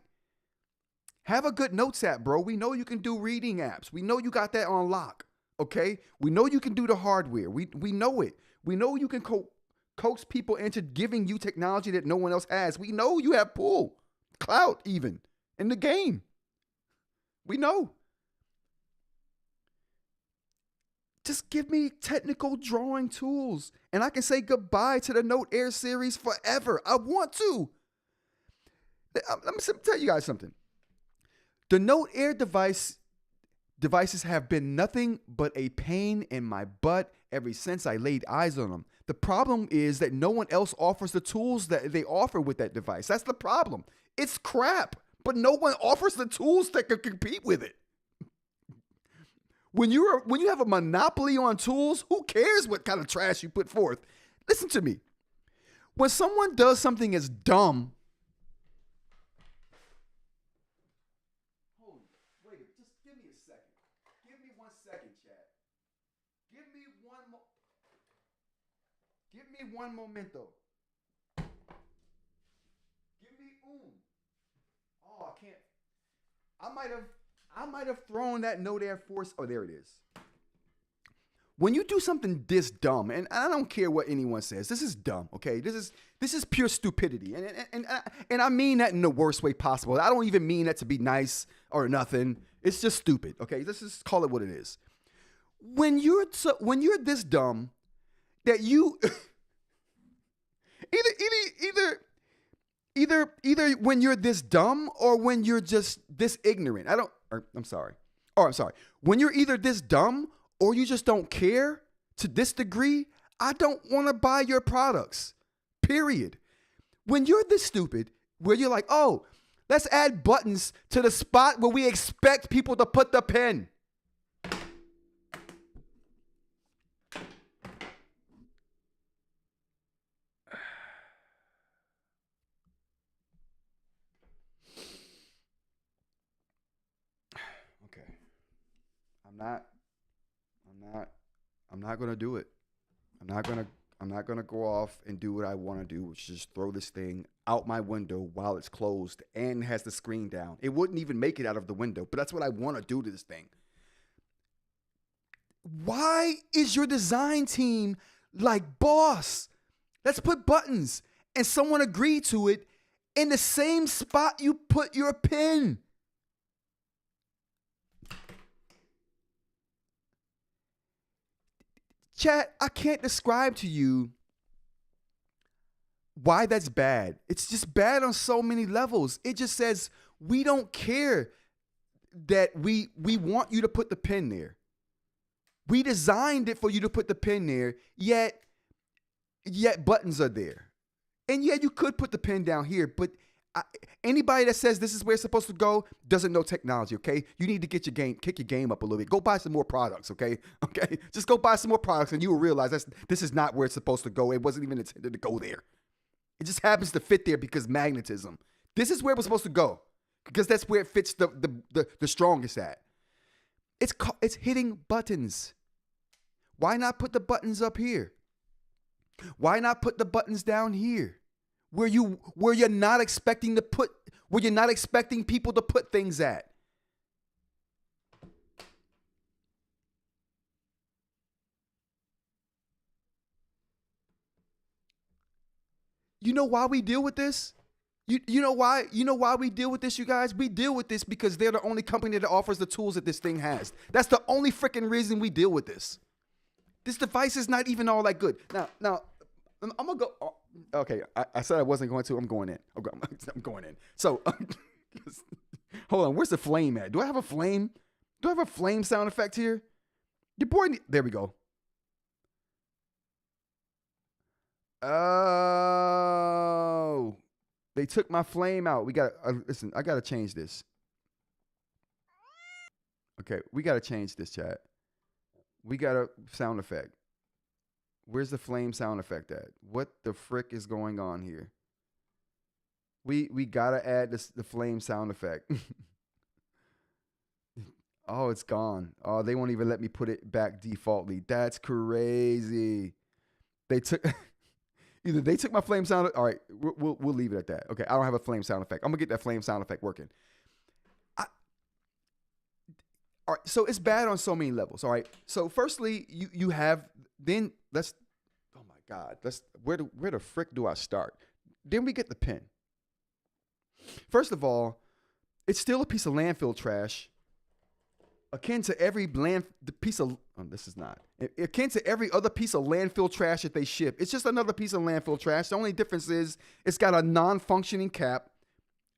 Have a good notes app, bro. We know you can do reading apps. We know you got that on lock, okay? We know you can do the hardware. We know it. We know you can coax people into giving you technology that no one else has. We know you have pull, clout even, in the game. We know. Just give me technical drawing tools, and I can say goodbye to the Note Air series forever. I want to. Let me tell you guys something. The Note Air devices have been nothing but a pain in my butt ever since I laid eyes on them. The problem is that no one else offers the tools that they offer with that device. That's the problem. It's crap, but no one offers the tools that can compete with it. When you have a monopoly on tools, who cares what kind of trash you put forth? Listen to me. When someone does something as dumb, wait, just give me a second. Give me 1 second, chat. Give me one momento. Give me Oh, I can't. I might have thrown that Note Air Force. Oh, there it is. When you do something this dumb, and I don't care what anyone says, this is dumb, okay? This is pure stupidity, and I mean that in the worst way possible. I don't even mean that to be nice or nothing. It's just stupid, okay? Let's just call it what it is. When you're this dumb that you either when you're this dumb or when you're just this ignorant. I'm sorry. When you're either this dumb or you just don't care to this degree, I don't want to buy your products. period. When you're this stupid, where you're like, oh, let's add buttons to the spot where we expect people to put the pen. Okay. I'm not gonna do it. I'm not gonna go off and do what I want to do, which is just throw this thing out my window while it's closed and has the screen down. It wouldn't even make it out of the window, but that's what I want to do to this thing. Why is your design team like, boss, let's put buttons, and someone agreed to it in the same spot you put your pen? Chat, I can't describe to you why that's bad. It's just bad on so many levels. It just says we don't care that we want you to put the pen there. We designed it for you to put the pen there, yet buttons are there. And yeah, you could put the pen down here, but anybody that says this is where it's supposed to go doesn't know technology, okay? You need to kick your game up a little bit. Go buy some more products, okay? Okay? Just go buy some more products and you will realize this is not where it's supposed to go. It wasn't even intended to go there. It just happens to fit there because magnetism. This is where it was supposed to go because that's where it fits the strongest at. It's hitting buttons. Why not put the buttons up here? Why not put the buttons down here? Where you're not expecting people to put things at. You know why we deal with this? You know why we deal with this, you guys? We deal with this because they're the only company that offers the tools that this thing has. That's the only freaking reason we deal with this. This device is not even all that good. Now, I'm gonna go. Okay, I said I wasn't going to. I'm going in. I'm going in. So, hold on. Where's the flame at? Do I have a flame? Do I have a flame sound effect here? Your boy. There we go. Oh, they took my flame out. We got. Listen, I gotta change this. Okay, we gotta change this, chat. We got a sound effect. Where's the flame sound effect at? What the frick is going on here? We gotta add the flame sound effect. Oh, it's gone. Oh, they won't even let me put it back defaultly. That's crazy. They took either they took my flame sound. All right, we'll leave it at that. Okay, I don't have a flame sound effect. I'm gonna get that flame sound effect working. All right, so it's bad on so many levels. All right, so firstly, you have then let's. Oh my God, where the frick do I start? Then we get the pen. First of all, it's still a piece of landfill trash, akin to every akin to every other piece of landfill trash that they ship. It's just another piece of landfill trash. The only difference is it's got a non-functioning cap,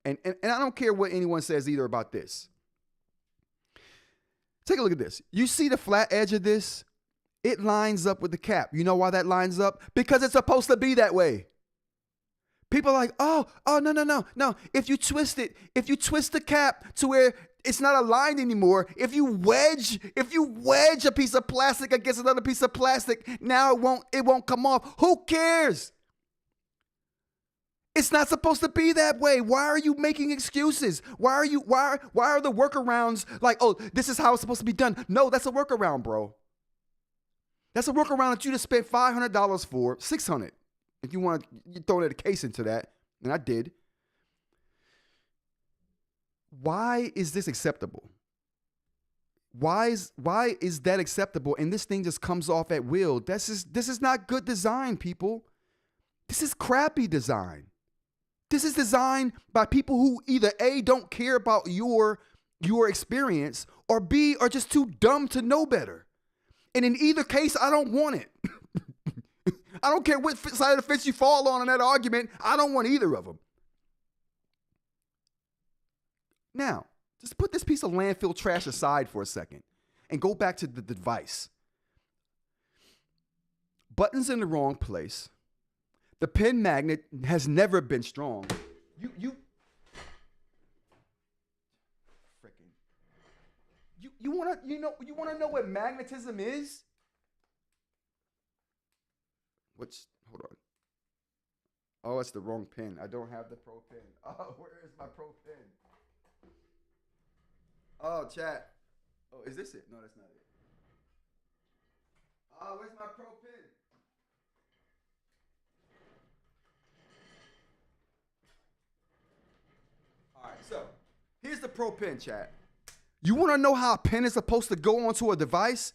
and I don't care what anyone says either about this. Take a look at this. You see the flat edge of this? It lines up with the cap. You know why that lines up? Because it's supposed to be that way. People are like, oh, no. If you twist the cap to where it's not aligned anymore, if you wedge a piece of plastic against another piece of plastic, now it won't come off. Who cares? It's not supposed to be that way. Why are you making excuses? Why are the workarounds like, oh, this is how it's supposed to be done? No, that's a workaround, bro. That's a workaround that you just spent $500 for, $600. If you want to throw a case into that, and I did. Why is this acceptable? Why is that acceptable? And this thing just comes off at will. This is not good design, people. This is crappy design. This is designed by people who either A, don't care about your experience, or B, are just too dumb to know better. And in either case, I don't want it. I don't care what side of the fence you fall on in that argument. I don't want either of them. Now, just put this piece of landfill trash aside for a second and go back to the device. Buttons in the wrong place. The pen magnet has never been strong. You wanna know what magnetism is? Hold on. Oh, it's the wrong pen. I don't have the pro pen. Oh, where is my pro pen? Oh, chat. Oh, is this it? No, that's not it. Oh, where's my pro pen? All right, so here's the pro pen, chat. You want to know how a pen is supposed to go onto a device?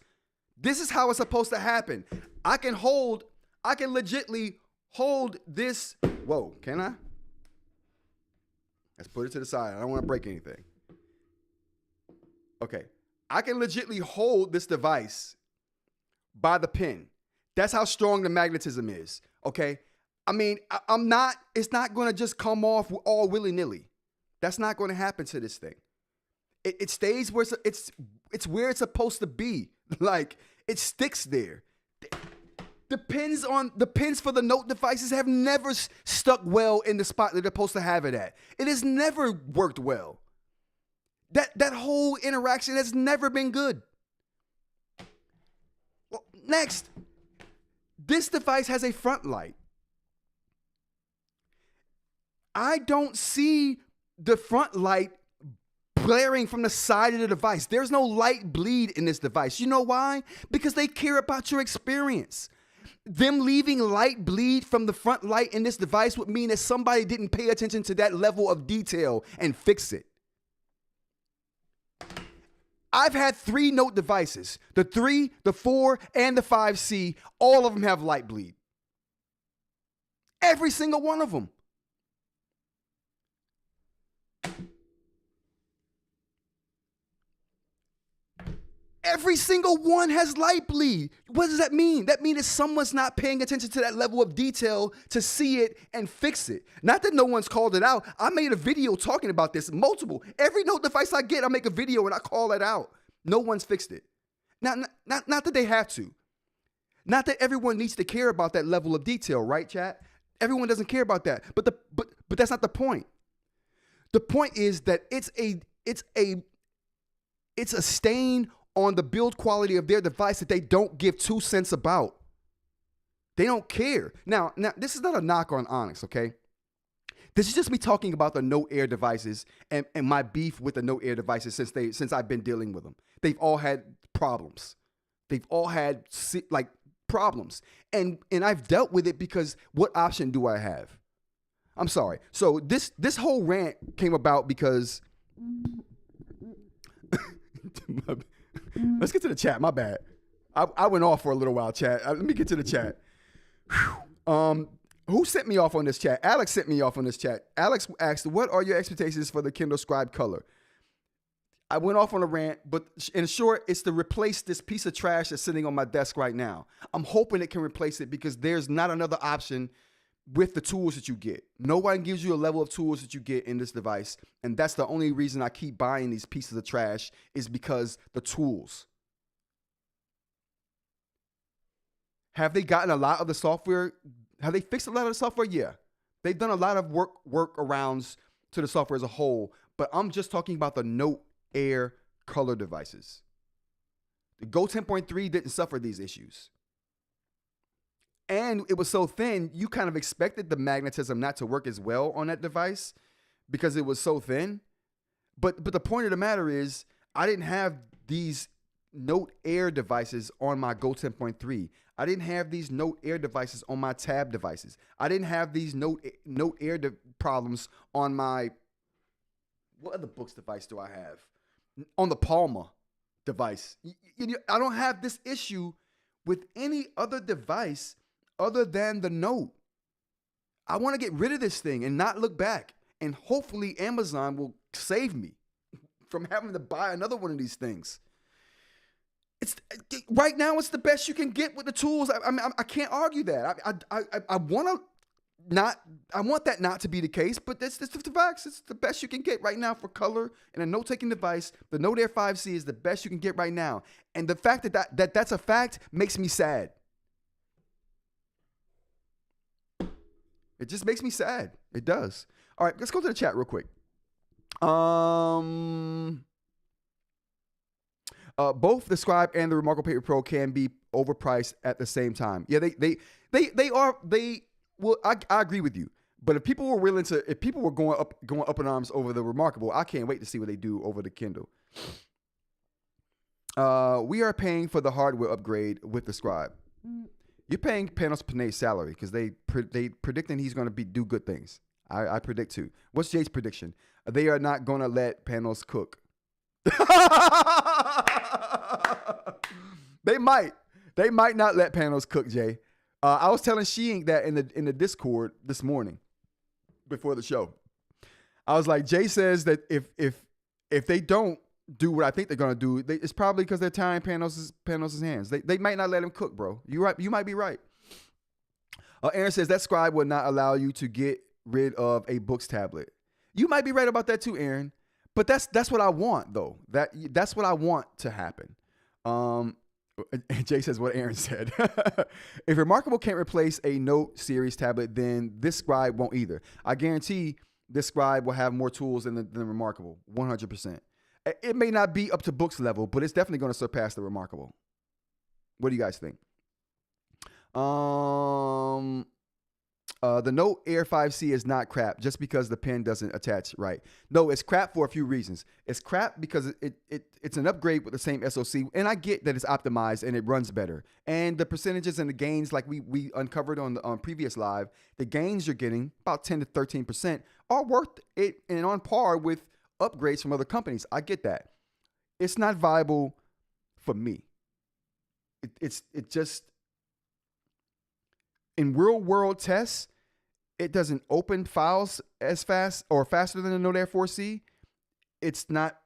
This is how it's supposed to happen. I can legitly hold this. Whoa, can I? Let's put it to the side. I don't want to break anything. Okay. I can legitly hold this device by the pen. That's how strong the magnetism is. Okay. I mean, it's not going to just come off all willy-nilly. That's not going to happen to this thing. It stays where it's where it's supposed to be. Like, it sticks there. The pins for the Note devices have never stuck well in the spot that they're supposed to have it at. It has never worked well. That whole interaction has never been good. Well, next, this device has a front light. I don't see the front light blaring from the side of the device. There's no light bleed in this device. You know why? Because they care about your experience. Them leaving light bleed from the front light in this device would mean that somebody didn't pay attention to that level of detail and fix it. I've had 3 Note devices. The 3, the 4, and the 5C. All of them have light bleed. Every single one of them. Every single one has light bleed. What does that mean? That means that someone's not paying attention to that level of detail to see it and fix it. Not that no one's called it out. I made a video talking about this, multiple. Every Note device I get, I make a video and I call it out. No one's fixed it. Not that they have to. Not that everyone needs to care about that level of detail, right, chat? Everyone doesn't care about that. But that's not the point. The point is that it's a stain on the build quality of their device that they don't give 2 cents about. They don't care. Now, this is not a knock on Onyx, okay? This is just me talking about the Note Air devices and my beef with the Note Air devices since I've been dealing with them. They've all had problems. They've all had problems. And I've dealt with it because what option do I have? I'm sorry. So this whole rant came about because let's get to the chat. My bad. I went off for a little while, chat. Let me get to the chat. Who sent me off on this chat? Alex sent me off on this chat. Alex asked, what are your expectations for the Kindle Scribe Color? I went off on a rant, but in short, it's to replace this piece of trash that's sitting on my desk right now. I'm hoping it can replace it because there's not another option with the tools that you get. No one gives you a level of tools that you get in this device. And that's the only reason I keep buying these pieces of trash is because the tools. Have they gotten a lot of the software? Have they fixed a lot of the software? Yeah. They've done a lot of workarounds to the software as a whole, but I'm just talking about the Note Air color devices. The Go 10.3 didn't suffer these issues. And it was so thin, you kind of expected the magnetism not to work as well on that device because it was so thin. But the point of the matter is, I didn't have these Note Air devices on my Go 10.3. I didn't have these Note Air devices on my Tab devices. I didn't have these Note Air problems on my, what other Boox device do I have? On the Palma device. I don't have this issue with any other device other than the Note. I want to get rid of this thing and not look back. And hopefully Amazon will save me from having to buy another one of these things. It's right now, it's the best you can get with the tools. I can't argue that. I want that not to be the case, but that's the facts. It's the best you can get right now for color and a note-taking device. The Note Air 5C is the best you can get right now. And the fact that's a fact makes me sad. It just makes me sad. It does. All right, let's go to the chat real quick. Both the Scribe and the Remarkable Paper Pro can be overpriced at the same time. Yeah, they are. Well, I agree with you. But if people were going up in arms over the Remarkable, I can't wait to see what they do over the Kindle. We are paying for the hardware upgrade with the Scribe. You're paying Panos Panay's salary because they predicting he's going to do good things. I predict too. What's Jay's prediction? They are not going to let Panos cook. They might not let Panos cook, Jay. I was telling eInk that in the Discord this morning before the show. I was like, Jay says that if they don't do what I think they're gonna do, it's probably because they're tying Panos' hands. They might not let him cook, bro. You right? You might be right. Aaron says that Scribe would not allow you to get rid of a Boox tablet. You might be right about that too, Aaron. But that's what I want though. That's what I want to happen. Jay says what Aaron said. If Remarkable can't replace a Note series tablet, then this Scribe won't either. I guarantee this Scribe will have more tools than Remarkable, 100%. It may not be up to Boox level, but it's definitely going to surpass the Remarkable. What do you guys think? The Note Air 5C is not crap just because the pen doesn't attach right. No, it's crap for a few reasons. It's crap because it's an upgrade with the same SoC, and I get that it's optimized and it runs better. And the percentages and the gains, like we uncovered on previous live, the gains you're getting, about 10 to 13%, are worth it and on par with upgrades from other companies. I get that. It's not viable for me. It just, in real world tests, it doesn't open files as fast or faster than the Note Air 4C. It's not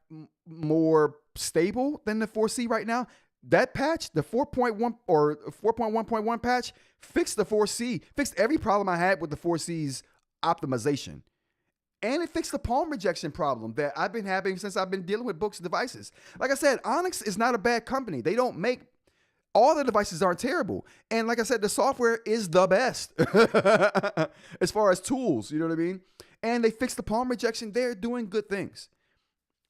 more stable than the 4C right now. That patch, the 4.1 or 4.1.1 patch, fixed the 4C, fixed every problem I had with the 4C's optimization. And it fixed the palm rejection problem that I've been having since I've been dealing with Boox devices. Like I said, Onyx is not a bad company. They don't make, all the devices aren't terrible. And like I said, the software is the best as far as tools, you know what I mean? And they fixed the palm rejection. They're doing good things.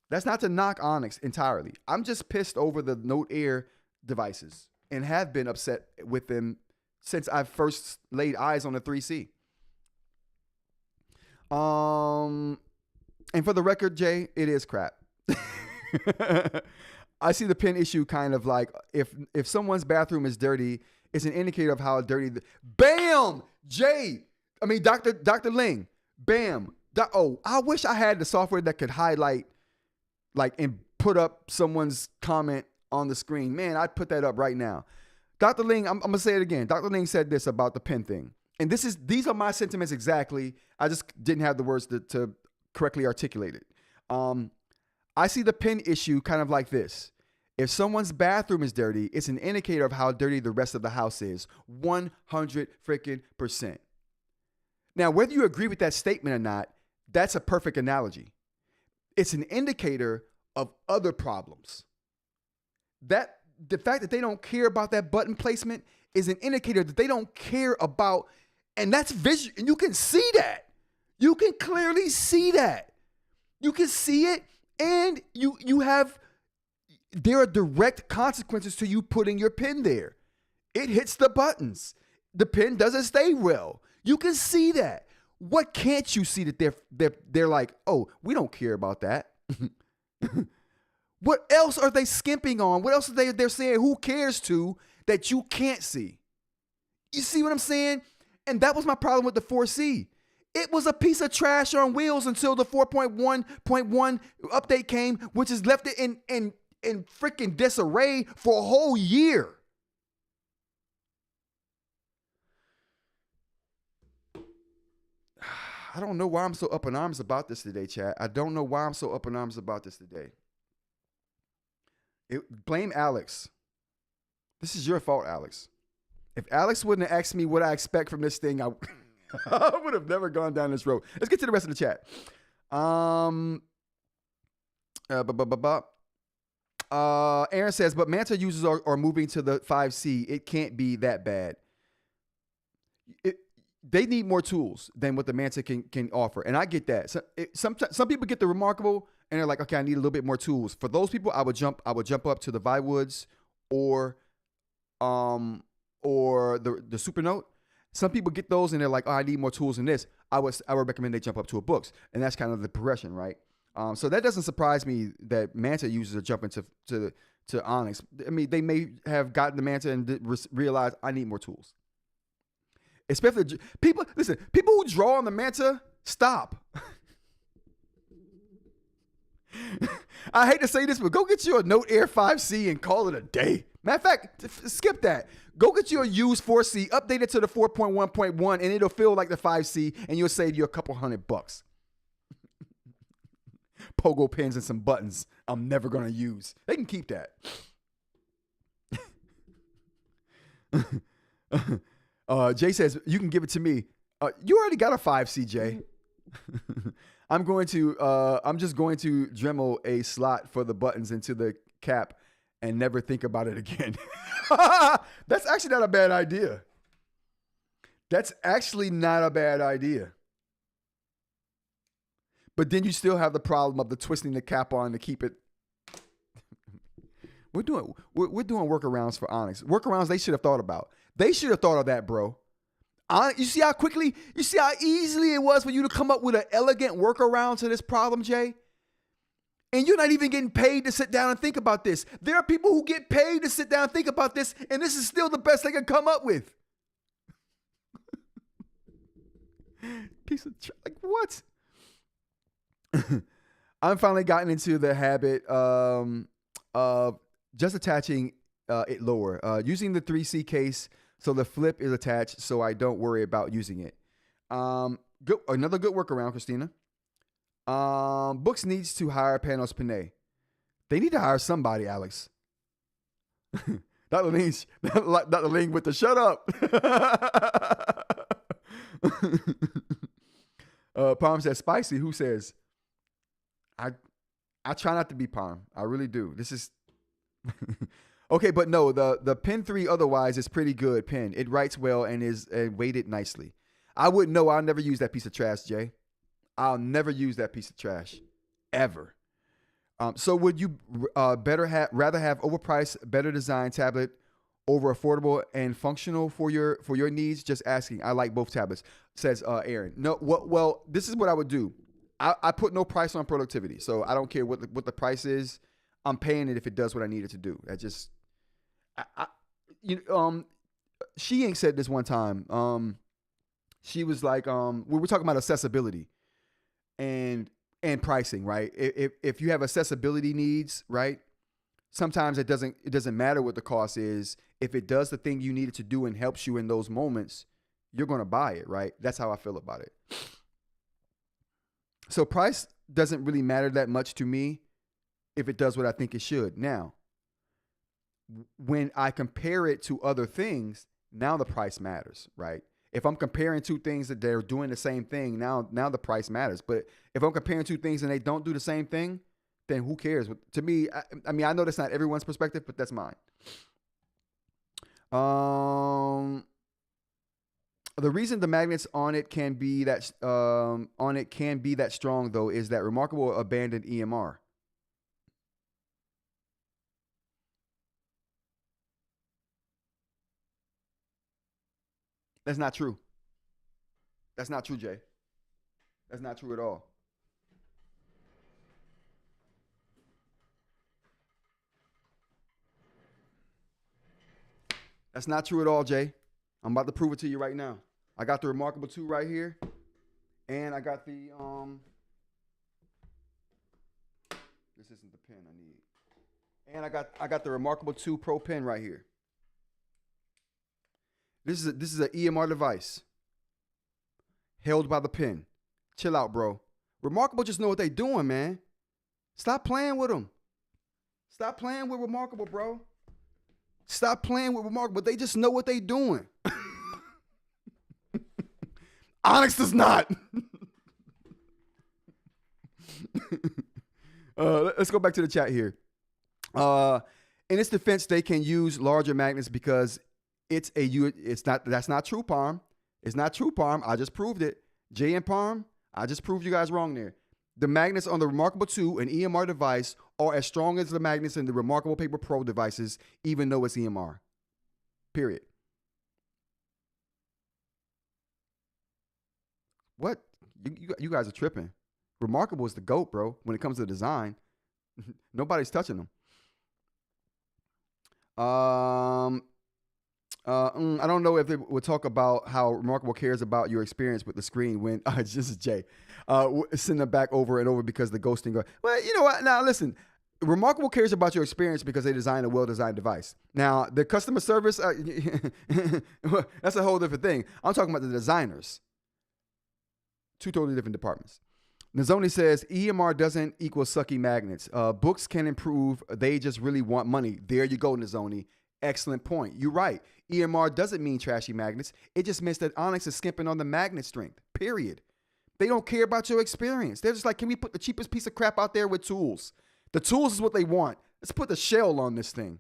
That's not to knock Onyx entirely. I'm just pissed over the Note Air devices and have been upset with them since I first laid eyes on the 3C. And for the record, Jay, it is crap. I see the pen issue kind of like if someone's bathroom is dirty, it's an indicator of how dirty. Bam, Jay. I mean, Dr. Ling. Bam. I wish I had the software that could highlight, like, and put up someone's comment on the screen. Man, I'd put that up right now. Dr. Ling, I'm gonna say it again. Dr. Ling said this about the pen thing. And these are my sentiments exactly. I just didn't have the words to correctly articulate it. I see the pen issue kind of like this. If someone's bathroom is dirty, it's an indicator of how dirty the rest of the house is. 100%. Now, whether you agree with that statement or not, that's a perfect analogy. It's an indicator of other problems. The fact that they don't care about that button placement is an indicator that they don't care about. And that's visual, and you can see that. You can clearly see that. You can see it, and there are direct consequences to you putting your pen there. It hits the buttons. The pen doesn't stay well. You can see that. What can't you see that they're like, oh, we don't care about that? What else are they skimping on? What else are they're saying who cares to that you can't see? You see what I'm saying? And that was my problem with the 4C. It was a piece of trash on wheels until the 4.1.1 update came, which has left it in freaking disarray for a whole year. I don't know why I'm so up in arms about this today, chat. I don't know why I'm so up in arms about this today. Blame Alex. This is your fault, Alex. If Alex wouldn't have asked me what I expect from this thing, I would have never gone down this road. Let's get to the rest of the chat. Aaron says, but Manta users are moving to the 5C. It can't be that bad. they need more tools than what the Manta can offer, and I get that. So some people get the Remarkable and they're like, okay, I need a little bit more tools. For those people, I would jump up to the Viwoods or the Supernote. Some people get those and they're like, oh, I need more tools than this. I would recommend they jump up to a Boox, and that's kind of the progression, right? So that doesn't surprise me that Manta users are jumping to Onyx. I mean, they may have gotten the Manta and realized I need more tools. Especially people who draw on the Manta, stop. I hate to say this, but go get you a Note Air 5C and call it a day. Matter of fact, skip that. Go get you a used 4C, update it to the 4.1.1, and it'll feel like the 5C, and you'll save you a couple $100. Pogo pins and some buttons I'm never going to use. They can keep that. Jay says, you can give it to me. You already got a 5C, Jay. I'm just going to Dremel a slot for the buttons into the cap and never think about it again. That's actually not a bad idea. But then you still have the problem of the twisting the cap on to keep it. We're doing workarounds for Onyx. Workarounds they should have thought about. They should have thought of that, bro. You see how easily it was for you to come up with an elegant workaround to this problem, Jay? And you're not even getting paid to sit down and think about this. There are people who get paid to sit down and think about this, and this is still the best they can come up with. Piece of like what? I've finally gotten into the habit of just attaching it lower, using the 3C case so the flip is attached so I don't worry about using it. Another good workaround, Christina. Boox needs to hire Panos Panay. They need to hire somebody, Alex. Dr. Ling with the shut up. Palm says spicy. Who says? I try not to be Palm. I really do. This is okay, but no, the Pen 3 otherwise is pretty good pen. It writes well and is weighted nicely. I wouldn't know. I'll never use that piece of trash, Jay. I'll never use that piece of trash, ever. So would you rather have overpriced, better designed tablet over affordable and functional for your needs? Just asking. I like both tablets, says Aaron. No, well, this is what I would do. I put no price on productivity, so I don't care what the price is. I'm paying it if it does what I need it to do. eInk said this one time. She was like, we were talking about accessibility and pricing, right? If you have accessibility needs, right? Sometimes it doesn't matter what the cost is. If it does the thing you need it to do and helps you in those moments, you're going to buy it, right? That's how I feel about it. So price doesn't really matter that much to me if it does what I think it should. Now, when I compare it to other things, now the price matters, right? If I'm comparing two things that they're doing the same thing, now the price matters. But if I'm comparing two things and they don't do the same thing, then who cares? To me, I mean, I know that's not everyone's perspective, but that's mine. The reason the magnets on it can be that strong though is that Remarkable abandoned EMR. That's not true. That's not true, Jay. That's not true at all. That's not true at all, Jay. I'm about to prove it to you right now. I got the Remarkable 2 right here. And I got the this isn't the pen I need. And I got the Remarkable 2 Pro pen right here. This is an EMR device held by the pen. Chill out, bro. Remarkable just know what they doing, man. Stop playing with them. Stop playing with Remarkable, bro. Stop playing with Remarkable. They just know what they doing. Onyx does not. Let's go back to the chat here. In its defense, they can use larger magnets because that's not true, Palm. It's not true, Parm. I just proved it. Jay and Parm, I just proved you guys wrong there. The magnets on the Remarkable 2 and EMR device are as strong as the magnets in the Remarkable Paper Pro devices, even though it's EMR. Period. What? You guys are tripping. Remarkable is the GOAT, bro, when it comes to design. Nobody's touching them. I don't know if they would talk about how Remarkable cares about your experience with the screen when this is Jay. Send them back over and over because the ghosting. Well, you know what? Now listen, Remarkable cares about your experience because they designed a well-designed device. Now the customer service, that's a whole different thing. I'm talking about the designers. Two totally different departments. Nazoni says EMR doesn't equal sucky magnets. Books can improve. They just really want money. There you go, Nazoni. Excellent point. You're right. EMR doesn't mean trashy magnets. It just means that Onyx is skimping on the magnet strength, period. They don't care about your experience. They're just like, can we put the cheapest piece of crap out there with tools? The tools is what they want. Let's put the shell on this thing.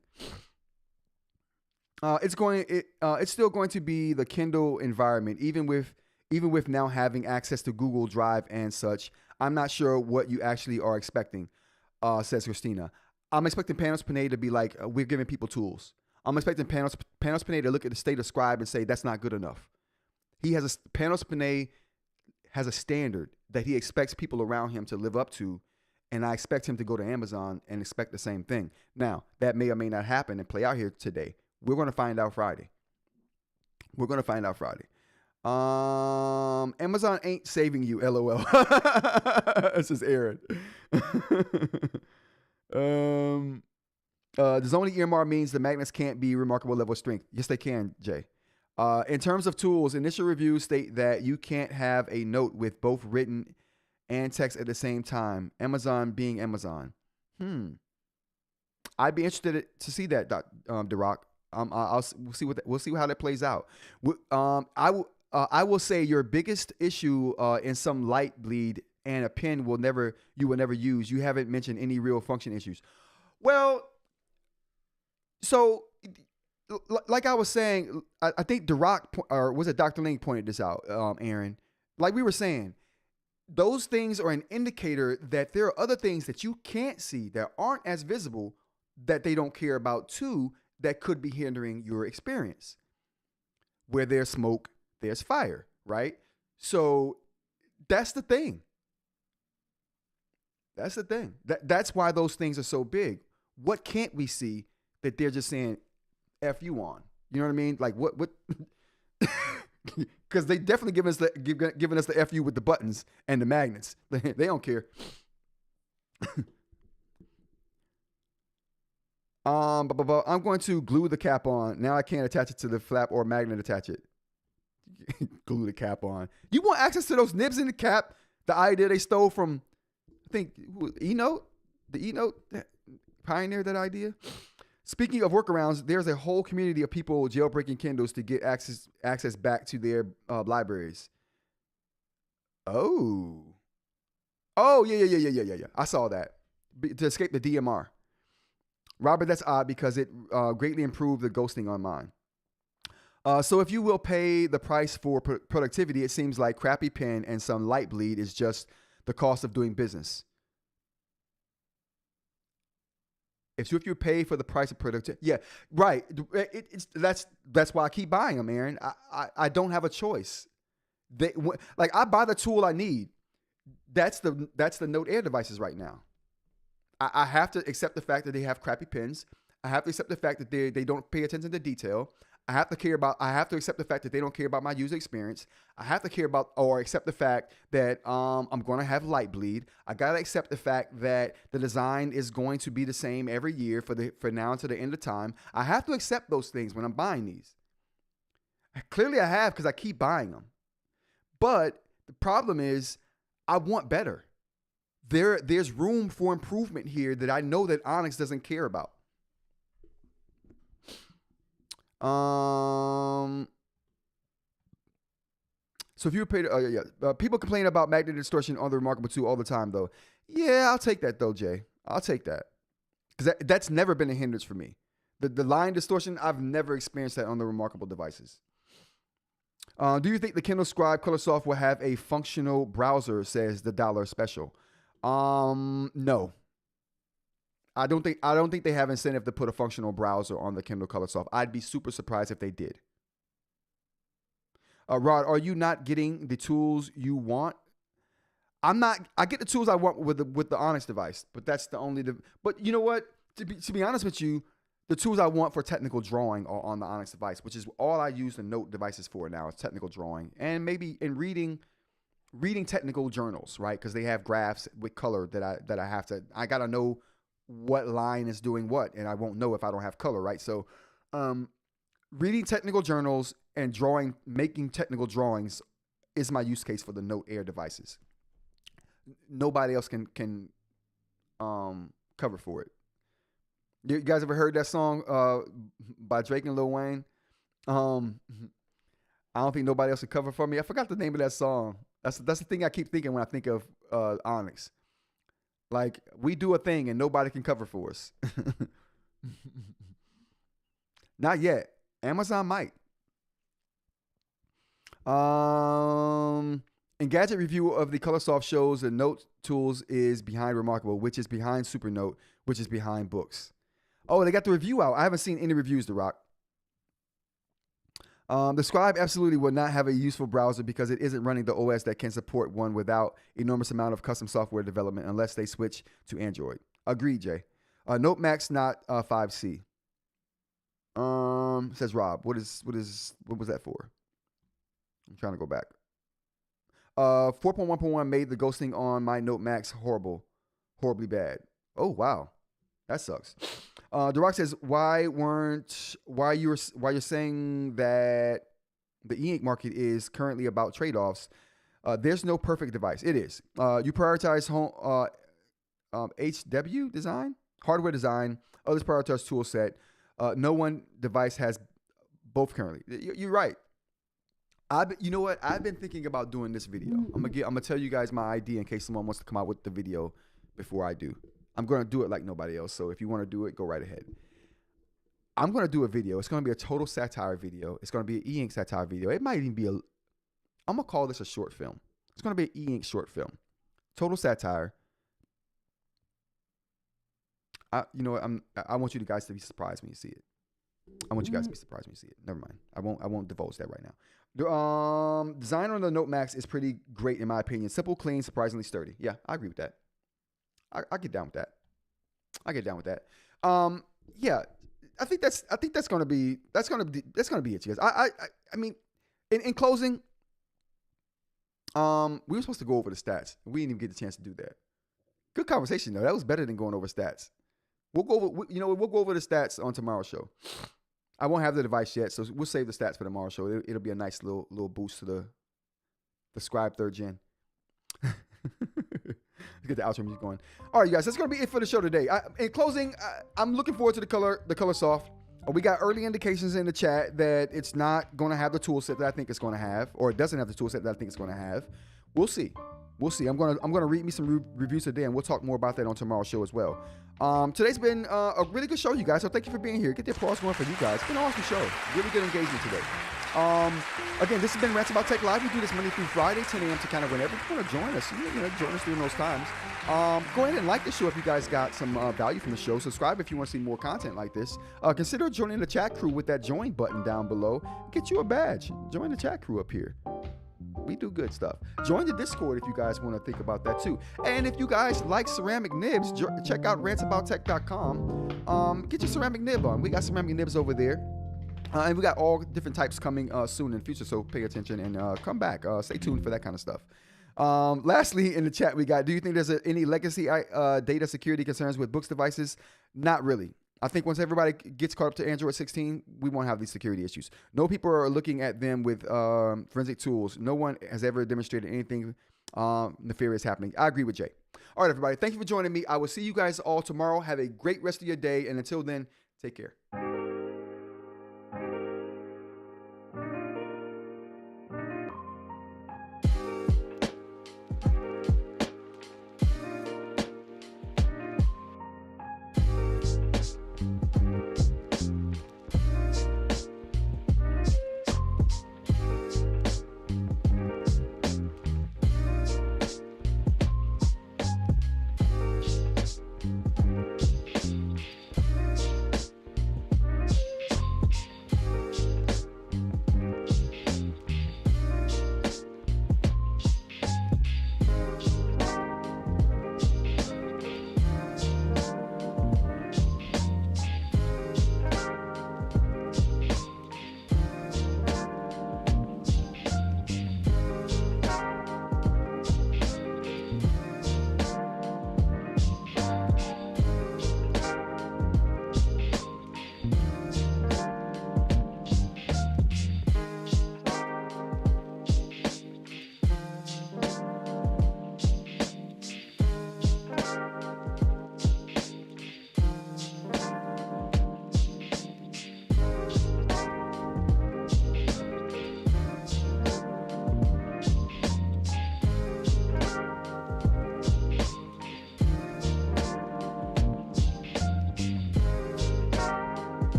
It's still going to be the Kindle environment, even with now having access to Google Drive and such. I'm not sure what you actually are expecting, says Christina. I'm expecting Panos Panay to be like, we're giving people tools. I'm expecting Panos Panay to look at the state of Scribe and say, that's not good enough. Panos Panay has a standard that he expects people around him to live up to, and I expect him to go to Amazon and expect the same thing. Now, that may or may not happen and play out here today. We're going to find out Friday. Amazon ain't saving you, LOL. This is Aaron. Does only EMR means the magnets can't be remarkable level of strength? Yes, they can, Jay. In terms of tools, initial reviews state that you can't have a note with both written and text at the same time. Amazon being Amazon. I'd be interested to see that, DeRock. We'll see how that plays out. I will say your biggest issue in some light bleed and a pen you will never use. You haven't mentioned any real function issues. Well, so like I was saying, I think DeRock, or was it Dr. Ling pointed this out, Aaron? Like we were saying, those things are an indicator that there are other things that you can't see that aren't as visible that they don't care about too, that could be hindering your experience. Where there's smoke, there's fire, right? So that's the thing. That's why those things are so big. What can't we see that they're just saying F you on? You know what I mean? Like what because they definitely giving us the F you with the buttons and the magnets. They don't care. I'm going to glue the cap on. Now I can't attach it to the flap or magnet attach it. Glue the cap on. You want access to those nibs in the cap? The idea they stole from, I think, eNote? The eNote pioneered that idea. Speaking of workarounds, there's a whole community of people jailbreaking Kindles to get access back to their libraries. Oh, yeah. I saw that. To escape the DMR. Robert, that's odd because it greatly improved the ghosting on mine. So if you will pay the price for productivity, it seems like crappy pen and some light bleed is just the cost of doing business. If you pay for the price of productivity, yeah, right. That's why I keep buying them, Aaron. I don't have a choice. I buy the tool I need. That's the Note Air devices right now. I have to accept the fact that they have crappy pens. I have to accept the fact that they don't pay attention to detail. I have to accept the fact that they don't care about my user experience. I have to accept the fact that I'm going to have light bleed. I got to accept the fact that the design is going to be the same every year for now until the end of time. I have to accept those things when I'm buying these. Clearly I have, because I keep buying them. But the problem is I want better. There's room for improvement here that I know that Onyx doesn't care about. So if you pay, people complain about magnet distortion on the Remarkable 2 all the time, though. Yeah, I'll take that, though, Jay. I'll take that. Because that's never been a hindrance for me. The line distortion, I've never experienced that on the Remarkable devices. Do you think the Kindle Scribe Colorsoft will have a functional browser? Says the dollar special. No. I don't think they have incentive to put a functional browser on the Kindle Colorsoft. I'd be super surprised if they did. Rod, are you not getting the tools you want? I'm not. I get the tools I want with the Onyx device, but that's the only. But you know what? To be honest with you, the tools I want for technical drawing are on the Onyx device, which is all I use the Note devices for now. Is technical drawing and maybe in reading technical journals, right? Because they have graphs with color that I have to. I gotta know what line is doing what, and I won't know if I don't have color, right? So, reading technical journals and making technical drawings is my use case for the Note Air devices. Nobody else can cover for it. You guys ever heard that song by Drake and Lil Wayne? I don't think nobody else can cover for me. I forgot the name of that song. That's the thing I keep thinking when I think of Onyx. Like, we do a thing and nobody can cover for us. Not yet. Amazon might. Engadget review of the Colorsoft shows the Note tools is behind Remarkable, which is behind Supernote, which is behind Boox. Oh, they got the review out. I haven't seen any reviews, The Rock. The Scribe absolutely would not have a useful browser because it isn't running the OS that can support one without enormous amount of custom software development unless they switch to Android. Agreed, Jay. Note Max, not 5C. Says Rob. What was that for? I'm trying to go back. 4.1.1 made the ghosting on my Note Max horribly bad. Oh wow, that sucks. The Rock says, why you're saying that the eInk market is currently about trade-offs. There's no perfect device. It is. You prioritize HW design, hardware design. Others prioritize tool set. No one device has both currently. You're right. You know what? I've been thinking about doing this video. I'm gonna tell you guys my idea in case someone wants to come out with the video before I do. I'm gonna do it like nobody else. So if you want to do it, go right ahead. I'm gonna do a video. It's gonna be a total satire video. It's gonna be an eInk satire video. It might even be I'm gonna call this a short film. It's gonna be an eInk short film. Total satire. You know what? I want you guys to be surprised when you see it. I want you guys to be surprised when you see it. Never mind. I won't divulge that right now. The design on the Note Max is pretty great in my opinion. Simple, clean, surprisingly sturdy. Yeah, I agree with that. I get down with that. Yeah, I think that's gonna be it, you guys. I mean, in closing, we were supposed to go over the stats. We didn't even get the chance to do that. Good conversation though. That was better than going over stats. We'll go over the stats on tomorrow's show. I won't have the device yet, so we'll save the stats for tomorrow's show. It'll be a nice little boost to the Scribe 3rd Gen. Let's get the outro music going. All right, you guys, that's going to be it for the show today. In closing, I'm looking forward to the Colorsoft. We got early indications in the chat that it's not going to have the tool set that I think it's going to have, or it doesn't have the tool set that I think it's going to have. We'll see. I'm going to read me some reviews today, and we'll talk more about that on tomorrow's show as well. Today's been a really good show, you guys. So thank you for being here. Get the applause going for you guys. It's been an awesome show. Really good engagement today. Again, this has been Rants About Tech Live. We do this Monday through Friday, 10 a.m. to kind of whenever you want to join us. Join us during those times. Go ahead and like the show if you guys got some value from the show. Subscribe if you want to see more content like this. Consider joining the chat crew with that join button down below. Get you a badge. Join the chat crew up here. We do good stuff. Join the Discord if you guys want to think about that too. And if you guys like ceramic nibs, check out rantsabouttech.com. Get your ceramic nib on. We got ceramic nibs over there. And we got all different types coming soon in the future, so pay attention and come back. Stay tuned for that kind of stuff. Lastly, in the chat we got, do you think there's any legacy data security concerns with Boox devices? Not really. I think once everybody gets caught up to Android 16, we won't have these security issues. No people are looking at them with forensic tools. No one has ever demonstrated anything nefarious happening. I agree with Jay. All right, everybody. Thank you for joining me. I will see you guys all tomorrow. Have a great rest of your day. And until then, take care.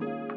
you.